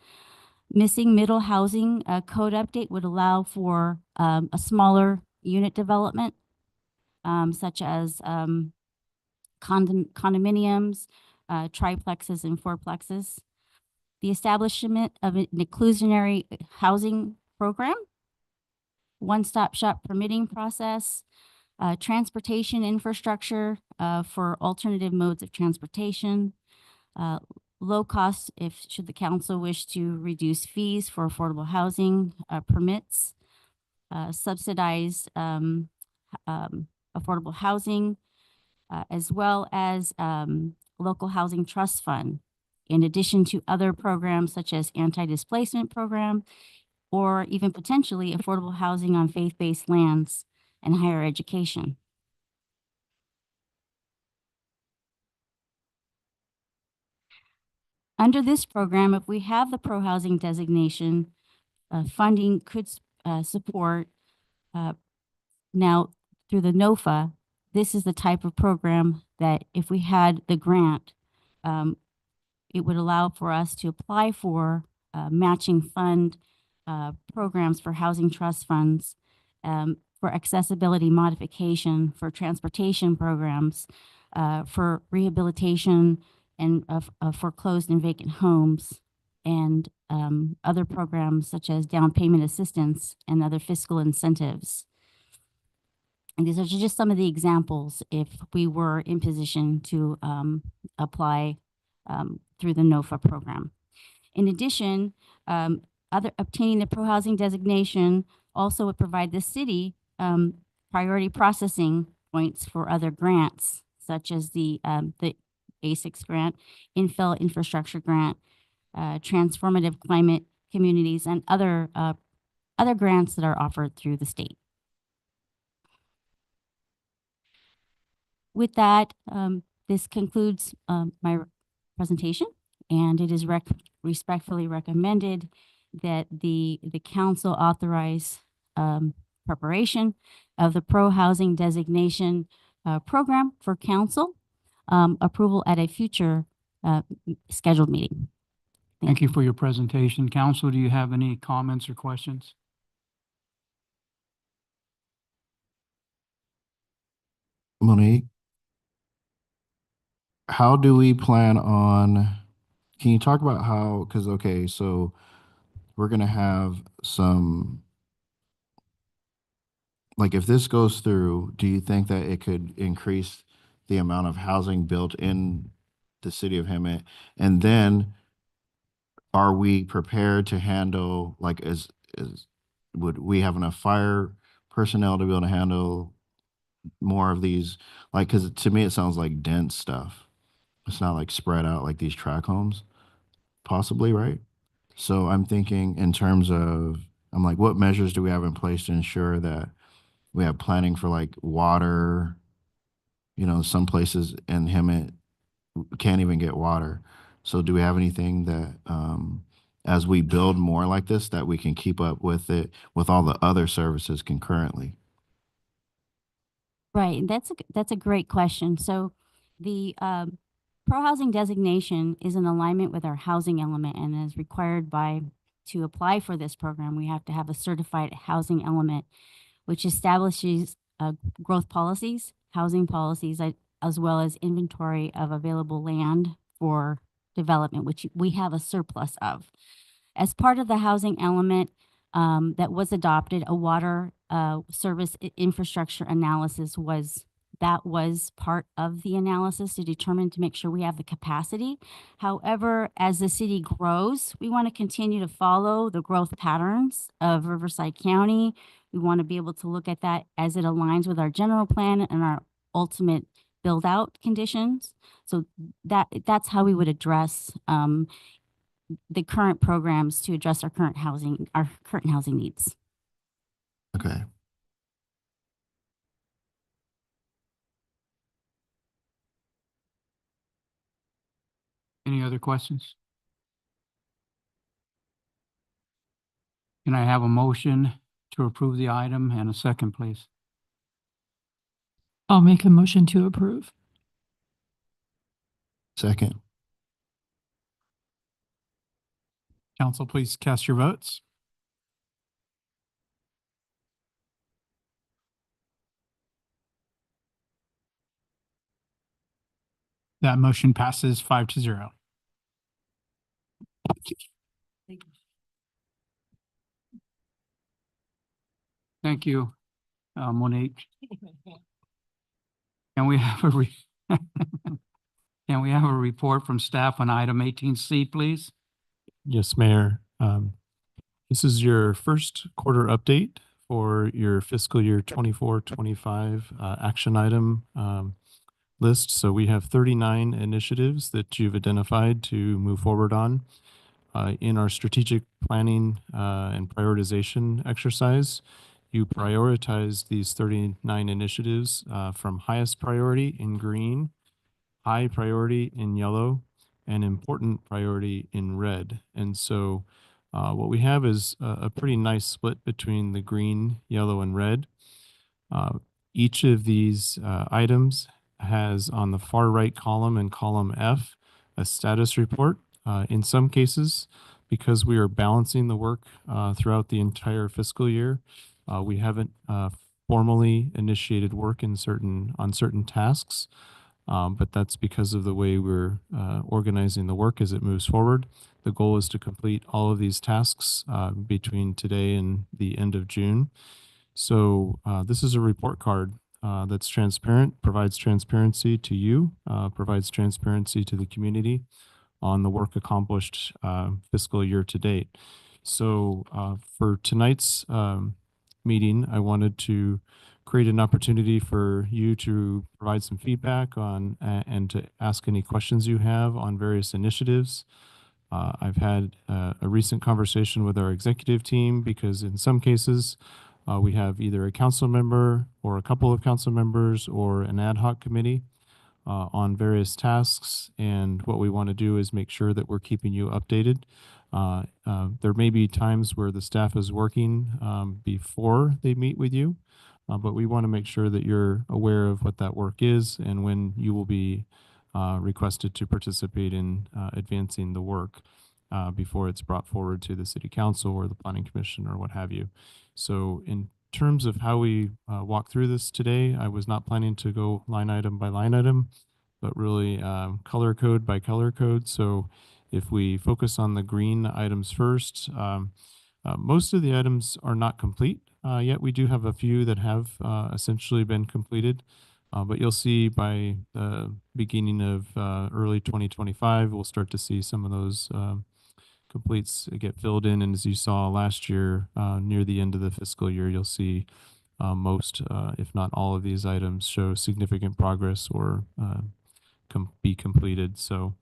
Missing middle housing code update would allow for a smaller unit development, such as condominiums, triplexes, and fourplexes. The establishment of an inclusionary housing program, one-stop shop permitting process, transportation infrastructure for alternative modes of transportation, low cost should the council wish to reduce fees for affordable housing permits, subsidized affordable housing, as well as local housing trust fund, in addition to other programs such as anti-displacement program, or even potentially affordable housing on faith-based lands and higher education. Under this program, if we have the pro-housing designation, funding could support now through the NOFA. This is the type of program that if we had the grant, it would allow for us to apply for matching fund programs for housing trust funds, for accessibility modification, for transportation programs, for rehabilitation and of foreclosed and vacant homes, and other programs such as down payment assistance and other fiscal incentives. And these are just some of the examples if we were in position to apply through the NOFA program. In addition, obtaining the pro-housing designation also would provide the city priority processing points for other grants, such as the ASICS grant, Infill Infrastructure Grant, Transformative Climate Communities, and other grants that are offered through the state. With that, this concludes my presentation, and it is respectfully recommended that the council authorize preparation of the pro-housing designation program for council approval at a future scheduled meeting. Thank you for your presentation. Council, do you have any comments or questions? Monique, how do we plan on, can you talk about how, because, okay, so we're going to have some, like if this goes through, do you think that it could increase the amount of housing built in the city of Hemet? And then are we prepared to handle, like, would we have enough fire personnel to be able to handle more of these? Like, because to me, it sounds like dense stuff. It's not like spread out like these tract homes, possibly, right? So I'm thinking in terms of, I'm like, what measures do we have in place to ensure that we have planning for like water? You know, some places in Hemet can't even get water. So do we have anything that, as we build more like this, that we can keep up with it with all the other services concurrently? Right, that's a great question. So the pro-housing designation is in alignment with our housing element, and is required to apply for this program, we have to have a certified housing element, which establishes growth policies, housing policies, as well as inventory of available land for development, which we have a surplus of. As part of the housing element that was adopted, a water service infrastructure analysis was part of the analysis to determine, to make sure we have the capacity. However, as the city grows, we want to continue to follow the growth patterns of Riverside County. We want to be able to look at that as it aligns with our general plan and our ultimate build out conditions. So that's how we would address the current programs to address our current housing needs. Okay. Any other questions? Can I have a motion to approve the item and a second, please? I'll make a motion to approve. Second. Council, please cast your votes. That motion passes 5-0. Thank you, Monique. Can we have can we have a report from staff on item 18C, please? Yes, Mayor. This is your first quarter update for your fiscal year 24-25 action item list. So we have 39 initiatives that you've identified to move forward on. In our strategic planning and prioritization exercise, you prioritize these 39 initiatives from highest priority in green, high priority in yellow, an important priority in red. And so what we have is a pretty nice split between the green, yellow, and red. Each of these items has on the far right column and column F a status report. In some cases, because we are balancing the work throughout the entire fiscal year, we haven't formally initiated work on certain tasks, but that's because of the way we're organizing the work as it moves forward. The goal is to complete all of these tasks between today and the end of June. So this is a report card that's transparent, provides transparency to you, provides transparency to the community on the work accomplished fiscal year to date. So for tonight's meeting, I wanted to create an opportunity for you to provide some feedback on and to ask any questions you have on various initiatives. I've had a recent conversation with our executive team because in some cases we have either a council member or a couple of council members or an ad hoc committee on various tasks. And what we want to do is make sure that we're keeping you updated. There may be times where the staff is working before they meet with you, but we want to make sure that you're aware of what that work is and when you will be requested to participate in advancing the work before it's brought forward to the city council or the planning commission or what have you. So in terms of how we walk through this today, I was not planning to go line item by line item, but really color code by color code. So if we focus on the green items first, most of the items are not complete, yet we do have a few that have essentially been completed. But you'll see by the beginning of early 2025, we'll start to see some of those completes get filled in. And as you saw last year, near the end of the fiscal year, you'll see most, if not all of these items show significant progress or be completed. So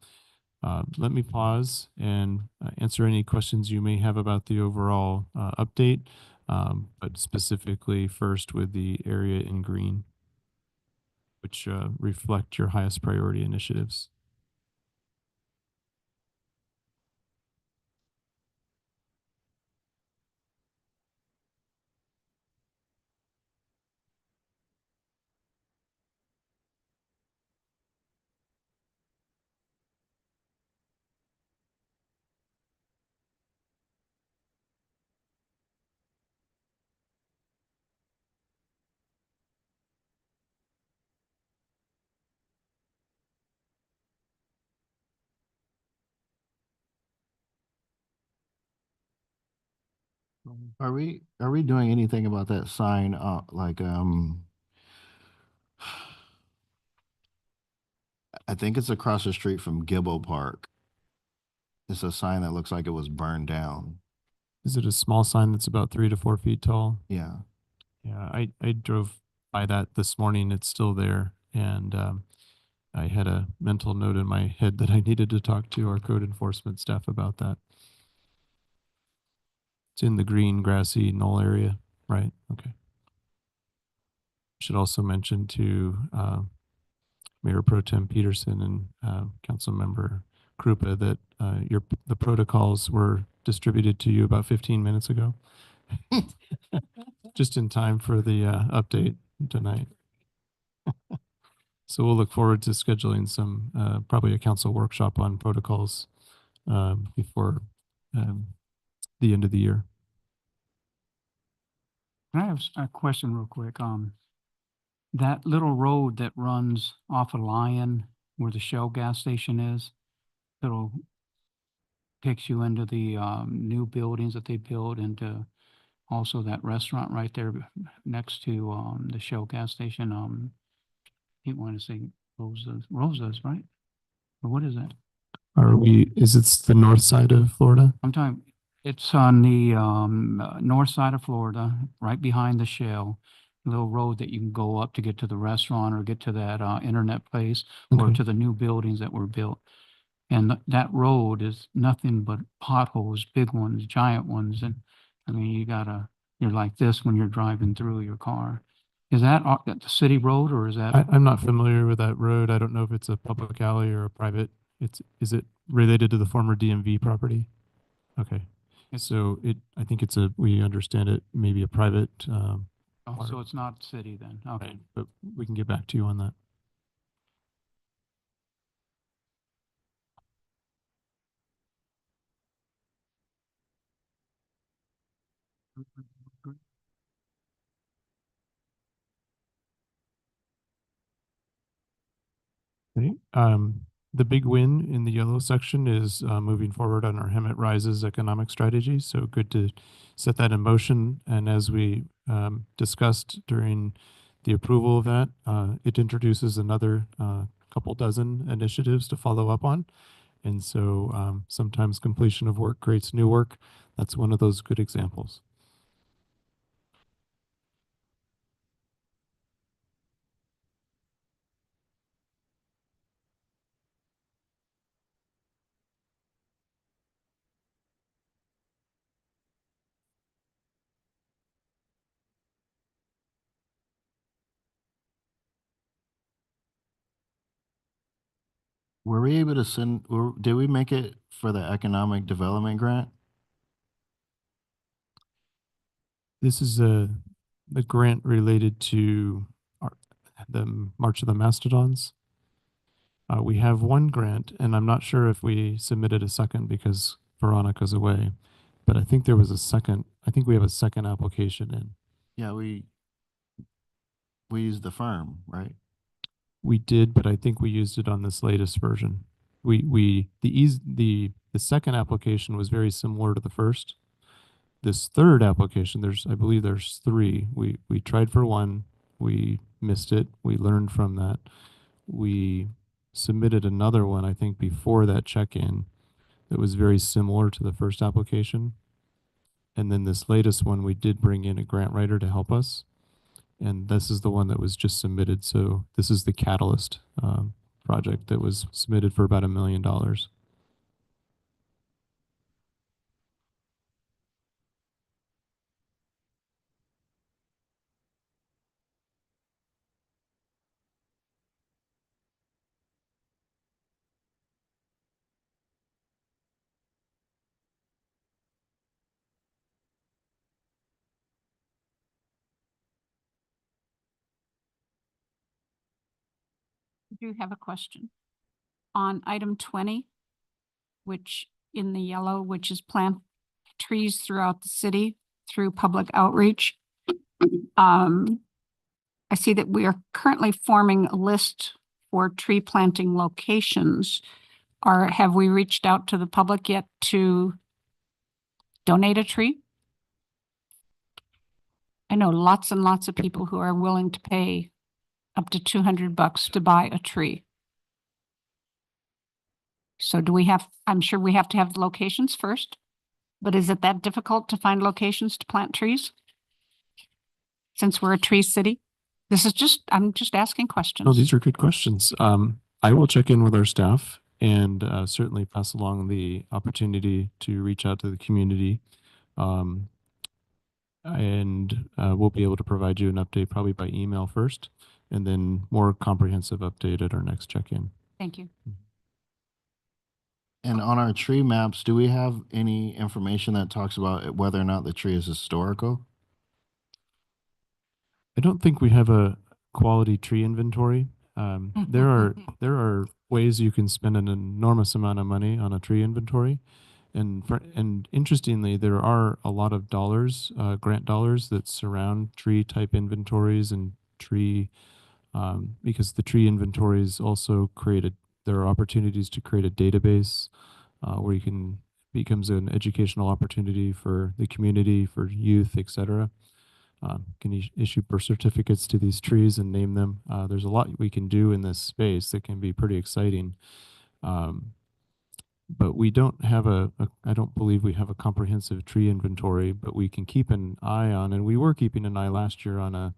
let me pause and answer any questions you may have about the overall update, but specifically first with the area in green, which reflect your highest priority initiatives. Are we doing anything about that sign? I think it's across the street from Gibbo Park. It's a sign that looks like it was burned down. Is it a small sign that's about 3 to 4 feet tall? Yeah. Yeah, I drove by that this morning. It's still there. And I had a mental note in my head that I needed to talk to our code enforcement staff about that. It's in the green grassy knoll area, right? Okay. Should also mention to Mayor Pro Tem Peterson and Council Member Krupa that the protocols were distributed to you about 15 minutes ago, just in time for the update tonight. So we'll look forward to scheduling some, probably a council workshop on protocols before the end of the year. Can I have a question real quick? That little road that runs off of Lion where the Shell gas station is, that'll takes you into the new buildings that they built, into also that restaurant right there next to the Shell gas station. I want to say Rosa's, right? Or what is that? Is it the north side of Florida? I'm talking, it's on the north side of Florida, right behind the Shell. Little road that you can go up to get to the restaurant or get to that internet place or Okay. to the new buildings that were built. And that road is nothing but potholes, big ones, giant ones. And I mean, you're like this when you're driving through your car. Is that the city road or is that? I'm not familiar with that road. I don't know if it's a public alley or a private. Is it related to the former DMV property? Okay. So I think we understand it may be a private, Oh, water- so it's not city then, okay. right, but we can get back to you on that. Okay, the big win in the yellow section is moving forward on our Hemet Rises economic strategy. So good to set that in motion. And as we discussed during the approval of that, it introduces another couple dozen initiatives to follow up on. And so sometimes completion of work creates new work. That's one of those good examples. Were we able to did we make it for the economic development grant? This is the grant related to the March of the Mastodons. We have one grant, and I'm not sure if we submitted a second because Veronica's away, but I think there was a second. I think we have a second application in. Yeah, we used the firm, right? We did, but I think we used it on this latest version. The second application was very similar to the first. This third application, I believe there's three. We tried for one, we missed it, we learned from that. We submitted another one, I think, before that check-in that was very similar to the first application. And then this latest one, we did bring in a grant writer to help us. And this is the one that was just submitted. So this is the Catalyst project that was submitted for about $1 million. I do have a question. On item 20, which in the yellow, which is plant trees throughout the city through public outreach. I see that we are currently forming a list for tree planting locations. Have we reached out to the public yet to donate a tree? I know lots and lots of people who are willing to pay up to $200 to buy a tree. So I'm sure we have to have the locations first, but is it that difficult to find locations to plant trees? Since we're a tree city? I'm just asking questions. No, these are good questions. I will check in with our staff and certainly pass along the opportunity to reach out to the community. And we'll be able to provide you an update probably by email first, and then more comprehensive update at our next check-in. Thank you. And on our tree maps, do we have any information that talks about whether or not the tree is historical? I don't think we have a quality tree inventory. There are ways you can spend an enormous amount of money on a tree inventory. And interestingly, there are a lot of dollars, grant dollars that surround tree type inventories and tree, because the tree inventories also there are opportunities to create a database where becomes an educational opportunity for the community, for youth, etc. Can issue birth certificates to these trees and name them. There's a lot we can do in this space that can be pretty exciting. But we don't have I don't believe we have a comprehensive tree inventory, but we can keep an eye on, and we were keeping an eye last year on a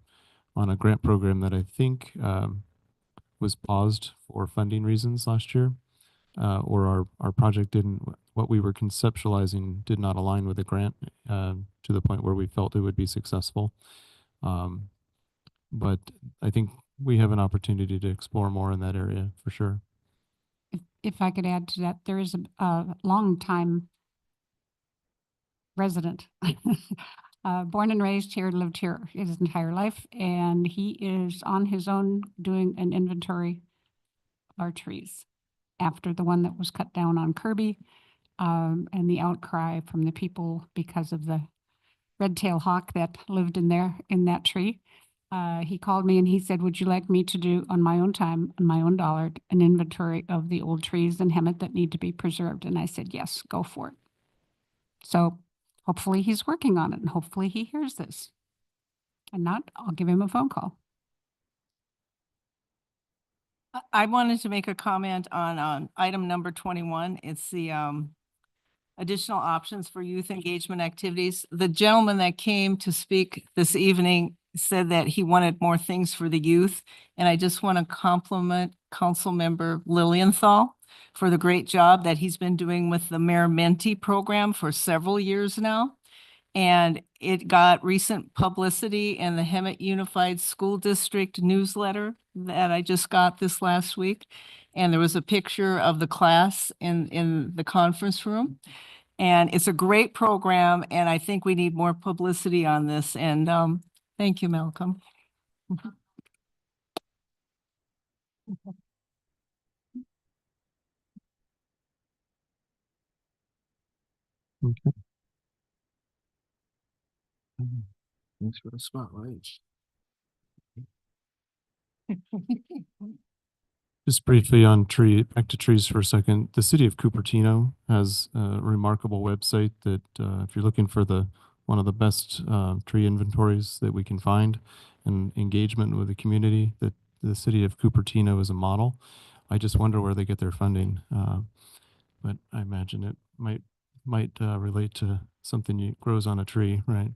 grant program that I think was paused for funding reasons last year, or our project what we were conceptualizing did not align with the grant to the point where we felt it would be successful. But I think we have an opportunity to explore more in that area for sure. if I could add to that, there is a long-time resident, born and raised here, lived here his entire life, and he is on his own doing an inventory of our trees after the one that was cut down on Kirby, and the outcry from the people because of the red-tailed hawk that lived in that tree. He called me and he said, would you like me to do on my own time, on my own dollar, an inventory of the old trees in Hemet that need to be preserved? And I said, yes, go for it. So hopefully he's working on it and hopefully he hears this. And not, I'll give him a phone call. I wanted to make a comment on item number 21. It's the additional options for youth engagement activities. The gentleman that came to speak this evening said that he wanted more things for the youth. And I just want to compliment Council Member Lilienthal for the great job that he's been doing with the Mayor Menti program for several years now. And it got recent publicity in the Hemet Unified School District newsletter that I just got this last week. And there was a picture of the class in the conference room. And it's a great program, and I think we need more publicity on this. And thank you, Malcolm. Okay. Thanks for the spotlight. Just briefly on back to trees for a second. The city of Cupertino has a remarkable website that if you're looking for one of the best tree inventories that we can find and engagement with the community, that the city of Cupertino is a model. I just wonder where they get their funding, but I imagine it might relate to something that grows on a tree, right?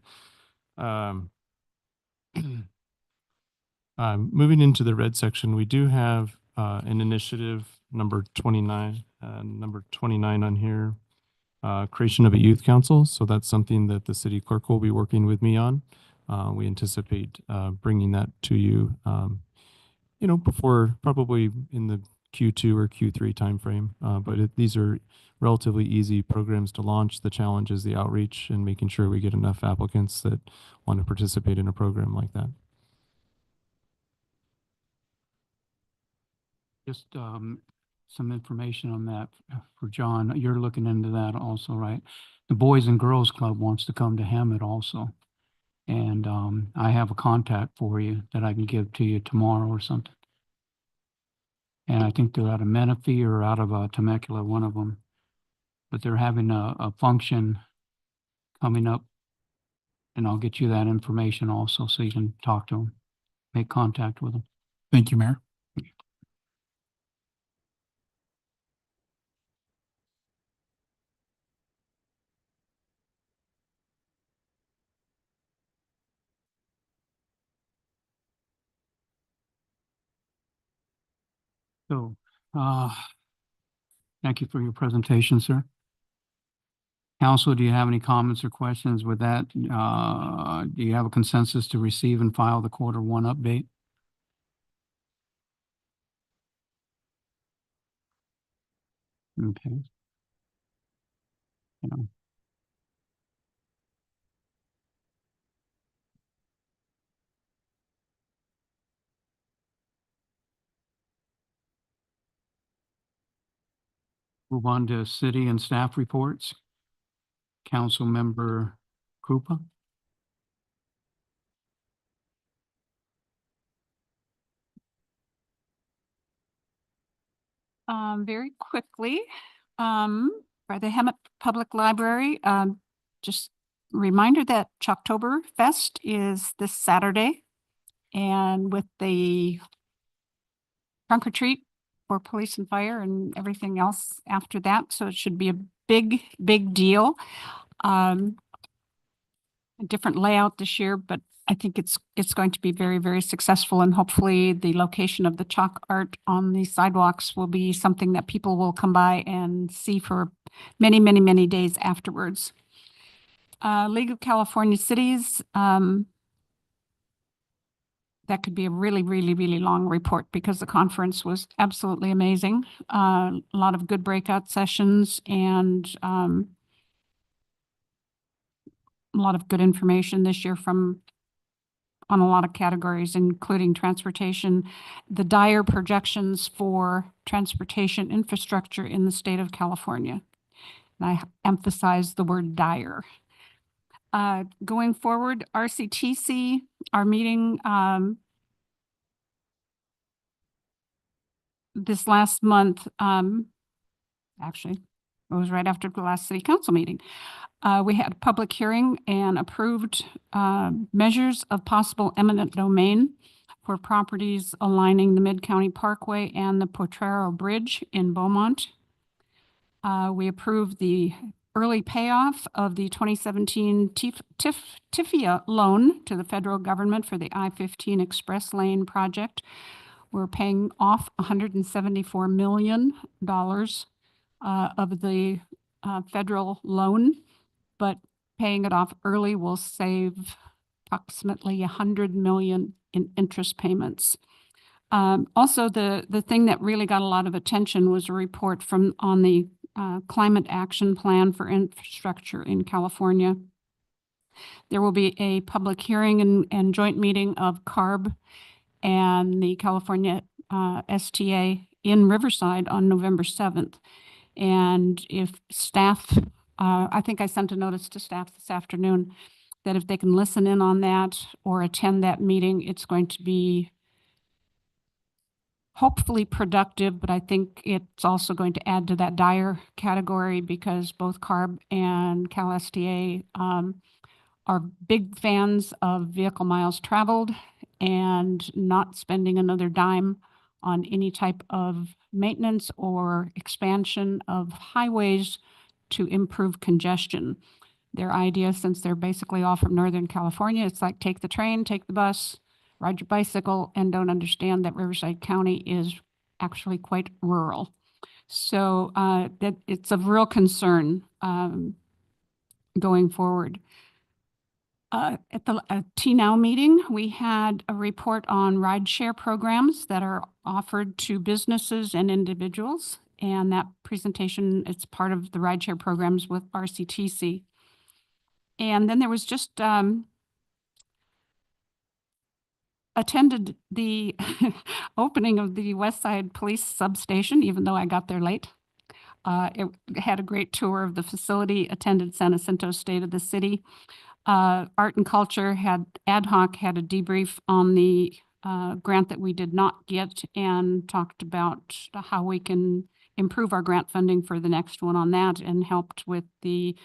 Moving into the red section, we do have an initiative number 29 on here, creation of a youth council. So that's something that the city clerk will be working with me on. We anticipate bringing that to you, before probably in the Q2 or Q3 timeframe. But these are relatively easy programs to launch. The challenge is the outreach and making sure we get enough applicants that want to participate in a program like that. Just some information on that for John. You're looking into that also, right? The Boys and Girls Club wants to come to Hemet also. And I have a contact for you that I can give to you tomorrow or something. And I think they're out of Menifee or out of Temecula, one of them. But they're having a function coming up. And I'll get you that information also so you can talk to them, make contact with them. Thank you, Mayor. So, thank you for your presentation, sir. Council, do you have any comments or questions with that? Do you have a consensus to receive and file the Q1 update? Okay. Move on to city and staff reports. Council Member Krupa. Very quickly, by the Hemet Public Library, just reminder that Chalktoberfest is this Saturday, and with the trunk or treat for police and fire and everything else after that. So it should be a big, big deal. A different layout this year, but I think it's going to be very, very successful, and hopefully the location of the chalk art on the sidewalks will be something that people will come by and see for many, many, many days afterwards. League of California Cities, that could be a really, really, really long report because the conference was absolutely amazing. A lot of good breakout sessions and a lot of good information this year on a lot of categories, including transportation, the dire projections for transportation infrastructure in the state of California. And I emphasize the word dire. Going forward, RCTC, our meeting this last month, actually, it was right after the last city council meeting. We had a public hearing and approved measures of possible eminent domain for properties aligning the Mid-County Parkway and the Potrero Bridge in Beaumont. We approved the early payoff of the 2017 TIFIA loan to the federal government for the I-15 Express Lane project. We're paying off $174 million of the federal loan, but paying it off early will save approximately $100 million in interest payments. Also, the thing that really got a lot of attention was a report on the Climate Action Plan for Infrastructure in California. There will be a public hearing and joint meeting of CARB and the California STA in Riverside on November 7th. And if staff, I think I sent a notice to staff this afternoon that if they can listen in on that or attend that meeting, it's going to be hopefully productive, but I think it's also going to add to that dire category because both CARB and Cal STA are big fans of vehicle miles traveled and not spending another dime on any type of maintenance or expansion of highways to improve congestion. Their idea, since they're basically all from Northern California, it's like take the train, take the bus, ride your bicycle, and don't understand that Riverside County is actually quite rural. So that it's of real concern going forward. At the TNOW meeting, we had a report on rideshare programs that are offered to businesses and individuals. And that presentation, it's part of the rideshare programs with RCTC. And then there was just attended the opening of the West Side Police Substation, even though I got there late. It had a great tour of the facility, attended San Jacinto State of the City. Art and Culture had ad hoc had a debrief on the grant that we did not get and talked about how we can improve our grant funding for the next one on that, and helped with the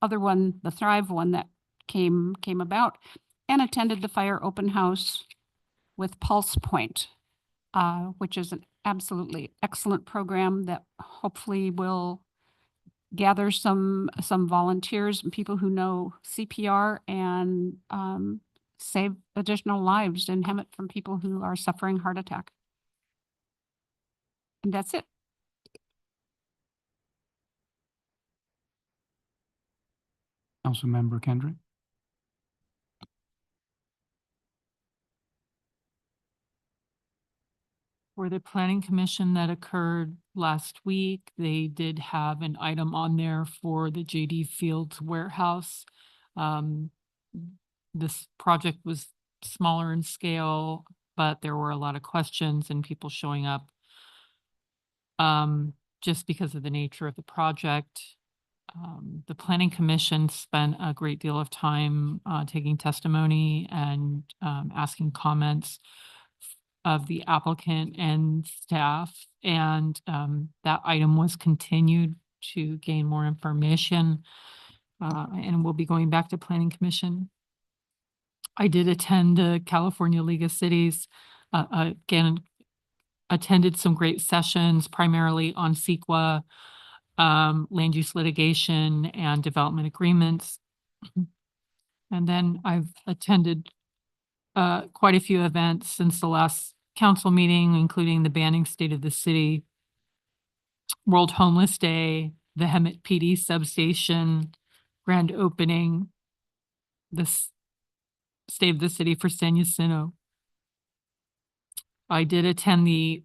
other one, the Thrive one that came about, and attended the fire open house with Pulse Point, which is an absolutely excellent program that hopefully will gather some volunteers and people who know CPR and save additional lives in Hemet from people who are suffering heart attack. And that's it. Councilmember Kendrick. For the planning commission that occurred last week, they did have an item on there for the JD Fields warehouse. This project was smaller in scale, but there were a lot of questions and people showing up just because of the nature of the project. The planning commission spent a great deal of time taking testimony and asking comments of the applicant and staff, and that item was continued to gain more information, and we'll be going back to planning commission. I did attend the California League of Cities, again, attended some great sessions, primarily on CEQA, land use litigation and development agreements. And then I've attended quite a few events since the last council meeting, including the Banning State of the City, World Homeless Day, the Hemet PD substation, grand opening, the State of the City for San Jacinto. I did attend the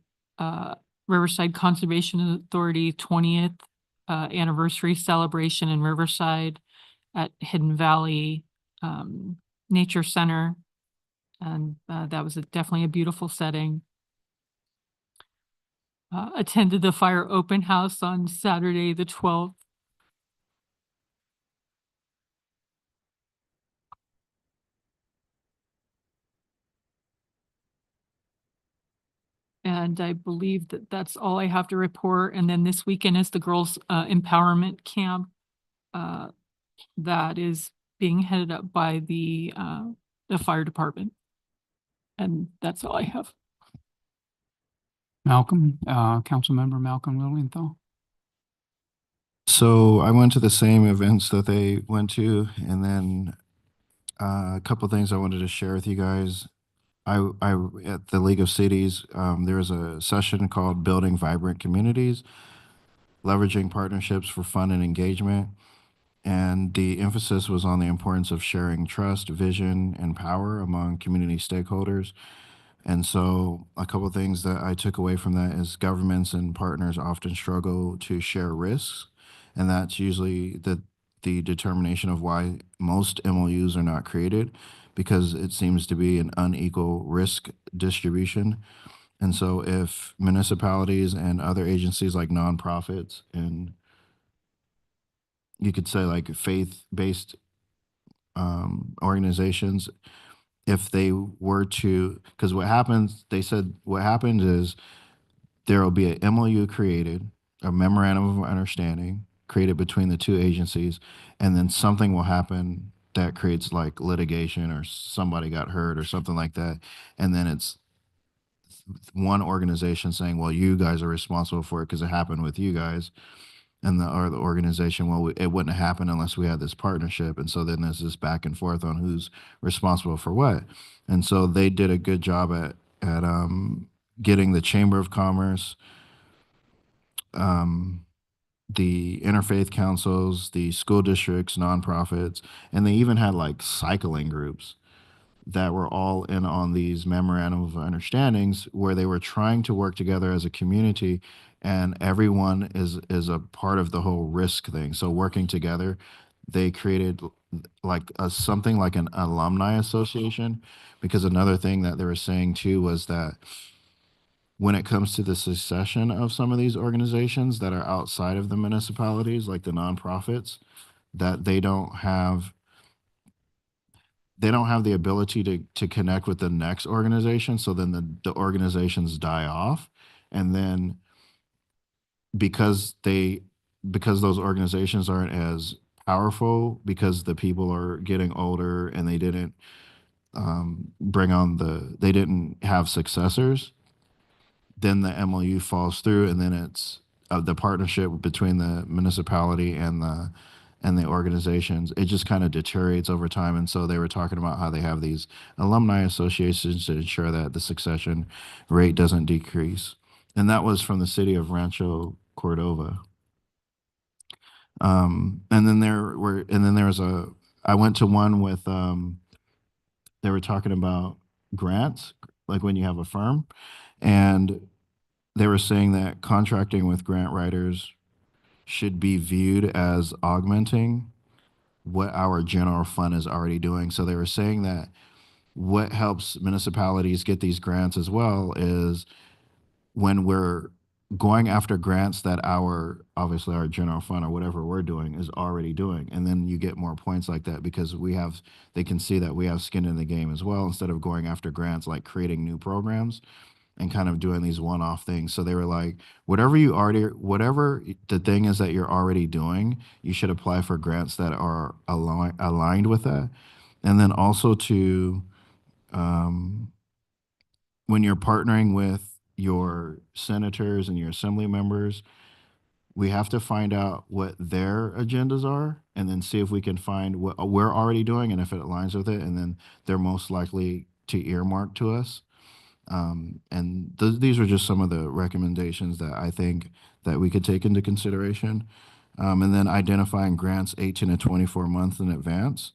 Riverside Conservation Authority 20th anniversary celebration in Riverside at Hidden Valley Nature Center. And that was definitely a beautiful setting. Attended the fire open house on Saturday, the 12th. And I believe that that's all I have to report. And then this weekend is the Girls Empowerment Camp that is being headed up by the fire department. And that's all I have. Malcolm, Councilmember Malcolm Lilienthal. So I went to the same events that they went to, and then a couple of things I wanted to share with you guys. I at the League of Cities, there was a session called Building Vibrant Communities, Leveraging Partnerships for Fun and Engagement. And the emphasis was on the importance of sharing trust, vision, and power among community stakeholders. And so a couple of things that I took away from that is governments and partners often struggle to share risks. And that's usually the determination of why most MOUs are not created, because it seems to be an unequal risk distribution. And so if municipalities and other agencies like nonprofits and you could say like faith-based organizations, if they were to, because what happens, they said what happens is there will be an MOU created, a memorandum of understanding created between the two agencies, and then something will happen that creates like litigation or somebody got hurt or something like that. And then it's one organization saying, well, you guys are responsible for it because it happened with you guys. And the organization, well, it wouldn't have happened unless we had this partnership. And so then there's this back and forth on who's responsible for what. And so they did a good job at getting the Chamber of Commerce, the interfaith councils, the school districts, nonprofits, and they even had like cycling groups that were all in on these memorandum of understandings where they were trying to work together as a community, and everyone is a part of the whole risk thing. So working together, they created like something like an alumni association, because another thing that they were saying too was that when it comes to the succession of some of these organizations that are outside of the municipalities, like the nonprofits, that they don't have the ability to connect with the next organization. So then the organizations die off. And then because those organizations aren't as powerful, because the people are getting older and they didn't they didn't have successors, then the MOU falls through, and then it's the partnership between the municipality and the organizations, it just kind of deteriorates over time. And so they were talking about how they have these alumni associations to ensure that the succession rate doesn't decrease. And that was from the city of Rancho Cordova. And then I went to one with, they were talking about grants, like when you have a firm, and they were saying that contracting with grant writers should be viewed as augmenting what our general fund is already doing. So they were saying that what helps municipalities get these grants as well is when we're going after grants that obviously our general fund or whatever we're doing is already doing. And then you get more points like that because they can see that we have skin in the game as well, instead of going after grants like creating new programs and kind of doing these one-off things. So they were like, whatever the thing is that you're already doing, you should apply for grants that are aligned with that. And then also when you're partnering with your senators and your assembly members, we have to find out what their agendas are and then see if we can find what we're already doing and if it aligns with it. And then they're most likely to earmark to us. And these are just some of the recommendations that I think that we could take into consideration. And then identifying grants 18 to 24 months in advance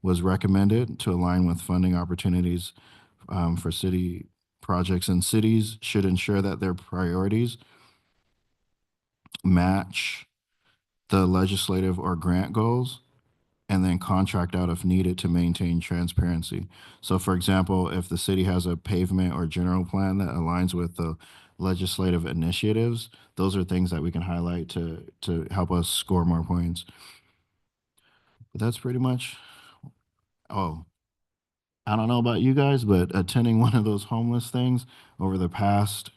was recommended to align with funding opportunities for city projects in cities should ensure that their priorities match the legislative or grant goals, and then contract out if needed to maintain transparency. So for example, if the city has a pavement or general plan that aligns with the legislative initiatives, those are things that we can highlight to help us score more points. But that's pretty much, oh, I don't know about you guys, but attending one of those homeless things over the past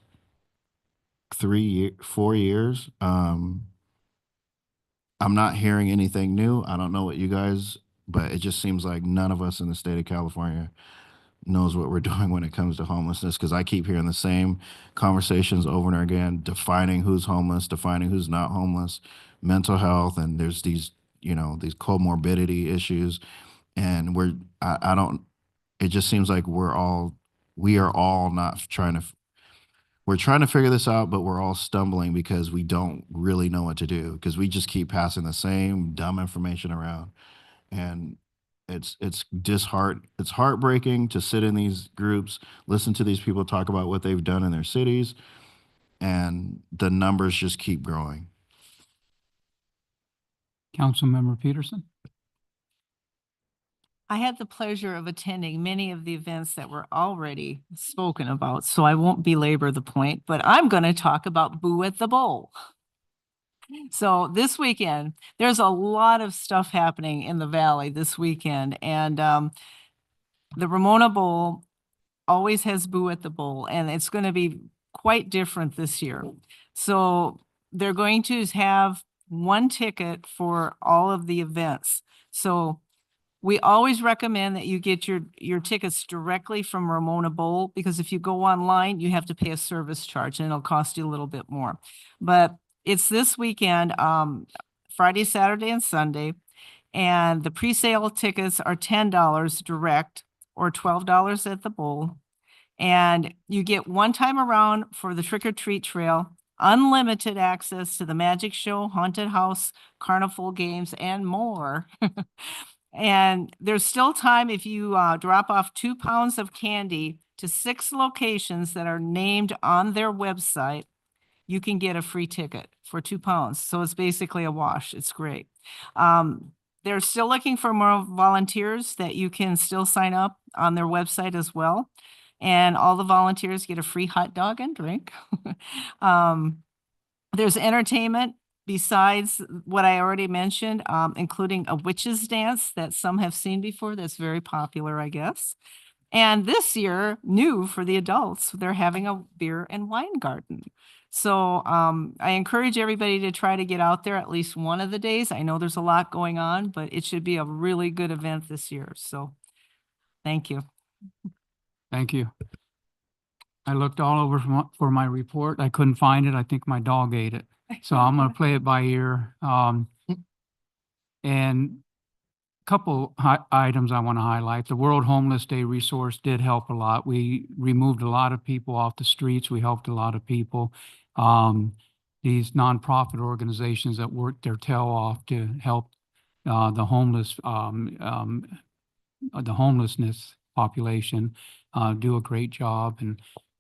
4 years, I'm not hearing anything new. I don't know what you guys, but it just seems like none of us in the state of California knows what we're doing when it comes to homelessness, because I keep hearing the same conversations over and again, defining who's homeless, defining who's not homeless, mental health, and there's these, these comorbidity issues. And I don't, it just seems like we are all not trying to, we're trying to figure this out, but we're all stumbling because we don't really know what to do, because we just keep passing the same dumb information around. And it's heartbreaking to sit in these groups, listen to these people talk about what they've done in their cities, and the numbers just keep growing. Councilmember Peterson? I had the pleasure of attending many of the events that were already spoken about, so I won't belabor the point, but I'm going to talk about Boo at the Bowl. So this weekend, there's a lot of stuff happening in the Valley this weekend, and the Ramona Bowl always has Boo at the Bowl, and it's going to be quite different this year. So they're going to have one ticket for all of the events. So we always recommend that you get your tickets directly from Ramona Bowl, because if you go online, you have to pay a service charge and it'll cost you a little bit more. But it's this weekend, Friday, Saturday, and Sunday. And the pre-sale tickets are $10 direct or $12 at the bowl. And you get one time around for the trick or treat trail, unlimited access to the magic show, haunted house, carnival games, and more. And there's still time if you drop off 2 pounds of candy to 6 locations that are named on their website, you can get a free ticket for 2 pounds. So it's basically a wash. It's great. They're still looking for more volunteers that you can still sign up on their website as well. And all the volunteers get a free hot dog and drink. There's entertainment besides what I already mentioned, including a witch's dance that some have seen before. That's very popular, I guess. And this year, new for the adults, they're having a beer and wine garden. So I encourage everybody to try to get out there at least one of the days. I know there's a lot going on, but it should be a really good event this year. So thank you. Thank you. I looked all over for my report. I couldn't find it. I think my dog ate it. So I'm going to play it by ear. And a couple items I want to highlight. The World Homeless Day resource did help a lot. We removed a lot of people off the streets. We helped a lot of people. These nonprofit organizations that work their tail off to help the homelessness population do a great job.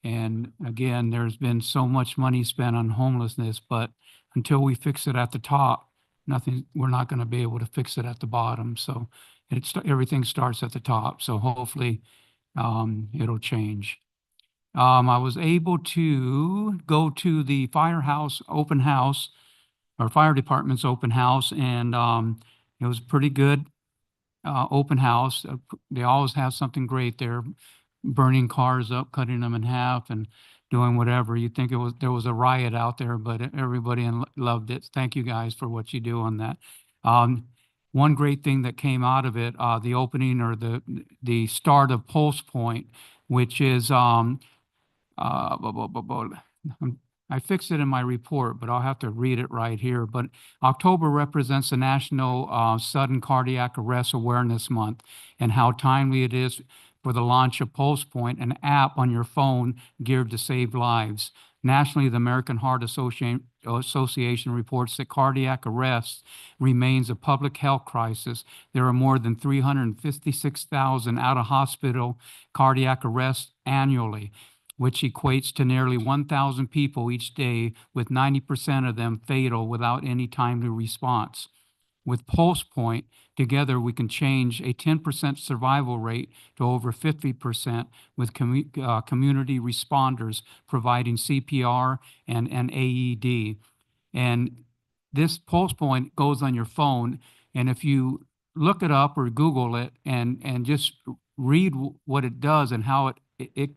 And again, there's been so much money spent on homelessness, but until we fix it at the top, we're not going to be able to fix it at the bottom. So everything starts at the top. So hopefully it'll change. I was able to go to the firehouse open house, or fire department's open house, and it was pretty good open house. They always have something great there, burning cars up, cutting them in half, and doing whatever. You think there was a riot out there, but everybody loved it. Thank you guys for what you do on that. One great thing that came out of it, the opening or the start of Pulse Point, which is I fixed it in my report, but I'll have to read it right here. But October represents the National Sudden Cardiac Arrest Awareness Month, and how timely it is for the launch of Pulse Point, an app on your phone geared to save lives. Nationally, the American Heart Association reports that cardiac arrest remains a public health crisis. There are more than 356,000 out-of-hospital cardiac arrests annually. which equates to nearly 1,000 people each day, with 90% of them fatal without any timely response. With Pulse Point, together we can change a 10% survival rate to over 50% with community responders providing CPR and AED. And this Pulse Point goes on your phone, and if you look it up or Google it and just read what it does and how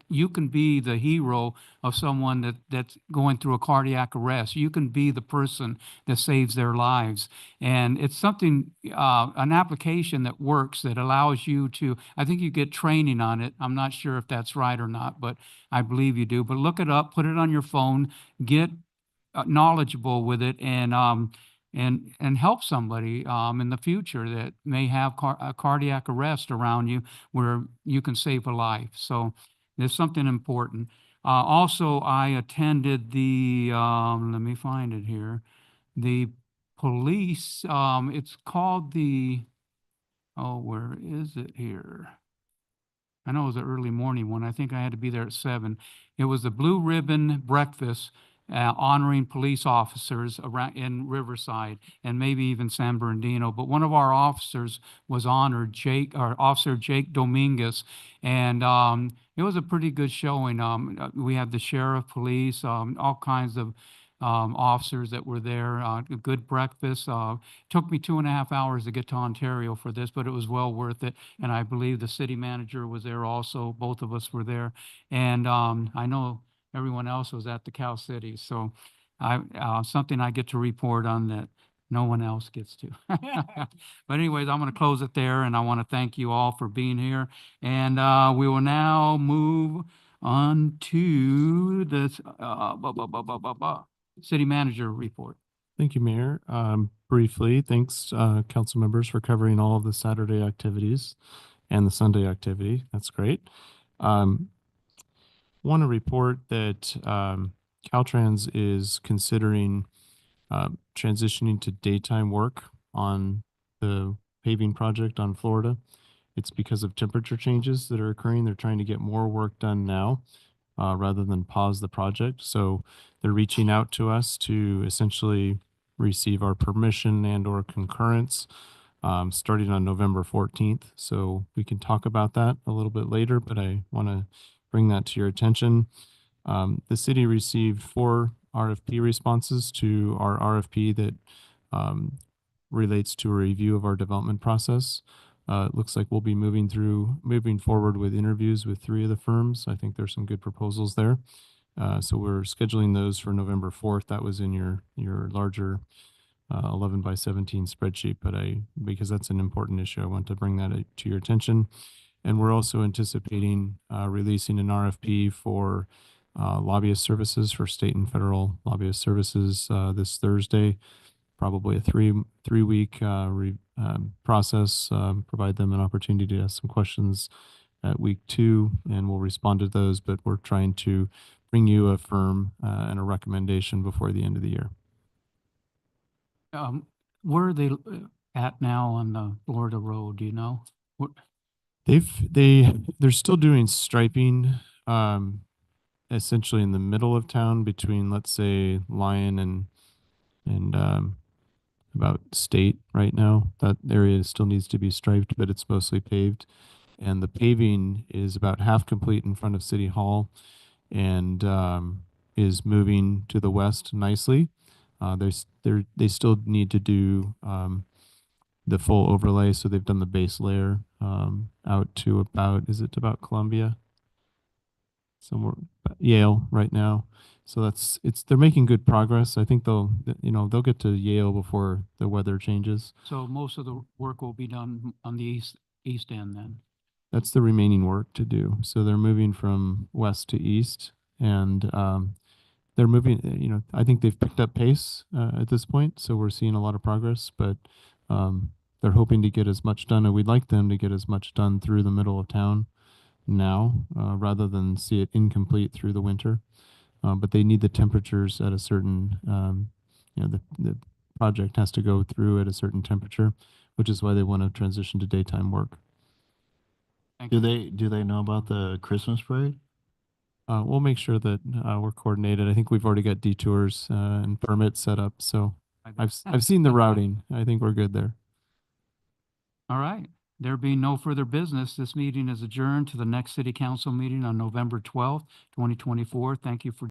you can be the hero of someone that's going through a cardiac arrest. You can be the person that saves their lives. And it's something, an application that works, that allows you to, I think you get training on it. I'm not sure if that's right or not, but I believe you do. But look it up, put it on your phone, get knowledgeable with it, and help somebody in the future that may have a cardiac arrest around you, where you can save a life. So there's something important. Also, I attended the, let me find it here, the police, it's called the, oh, where is it here? I know it was an early morning one. I think I had to be there at 7. It was the Blue Ribbon Breakfast, honoring police officers around in Riverside and maybe even San Bernardino. But one of our officers was honored, Officer Jake Dominguez, and it was a pretty good showing. We had the sheriff, police, all kinds of officers that were there. A good breakfast. Took me 2.5 hours to get to Ontario for this, but it was well worth it. And I believe the city manager was there also. Both of us were there, and I know everyone else was at the Cal City. So something I get to report on that no one else gets to. But anyways, I'm going to close it there, and I want to thank you all for being here. And we will now move on to the city manager report. Thank you, Mayor. Briefly, thanks, council members, for covering all of the Saturday activities and the Sunday activity. That's great. Want to report that Caltrans is considering transitioning to daytime work on the paving project on Florida. It's because of temperature changes that are occurring. They're trying to get more work done now rather than pause the project. So they're reaching out to us to essentially receive our permission and or concurrence starting on November 14th. So we can talk about that a little bit later, but I want to bring that to your attention. The city received 4 RFP responses to our RFP that relates to a review of our development process. It looks like we'll be moving forward with interviews with 3 of the firms. I think there's some good proposals there. So we're scheduling those for November 4th. That was in your larger 11 by 17 spreadsheet, but because that's an important issue, I want to bring that to your attention. And we're also anticipating releasing an RFP for lobbyist services, for state and federal lobbyist services this Thursday. Probably a three-week process. Provide them an opportunity to ask some questions at week 2, and we'll respond to those. But we're trying to bring you a firm and a recommendation before the end of the year. Where are they at now on the Florida Road? Do you know? They're still doing striping, essentially in the middle of town between, let's say, Lyon and about State right now. That area still needs to be striped, but it's mostly paved. And the paving is about half complete in front of City Hall, and is moving to the west nicely. They still need to do the full overlay, so they've done the base layer out to about, is it about Columbia? Somewhere, Yale right now. So they're making good progress. I think they'll get to Yale before the weather changes. So most of the work will be done on the east end then? That's the remaining work to do. So they're moving from west to east, and they're moving, I think they've picked up pace at this point. So we're seeing a lot of progress, but they're hoping to get as much done, and we'd like them to get as much done through the middle of town now, rather than see it incomplete through the winter. But they need the temperatures at a certain, the project has to go through at a certain temperature, which is why they want to transition to daytime work. Do they know about the Christmas parade? we'll make sure that we're coordinated. I think we've already got detours and permits set up. So I've seen the routing. I think we're good there. All right. There being no further business, this meeting is adjourned to the next city council meeting on November 12th, 2024. Thank you for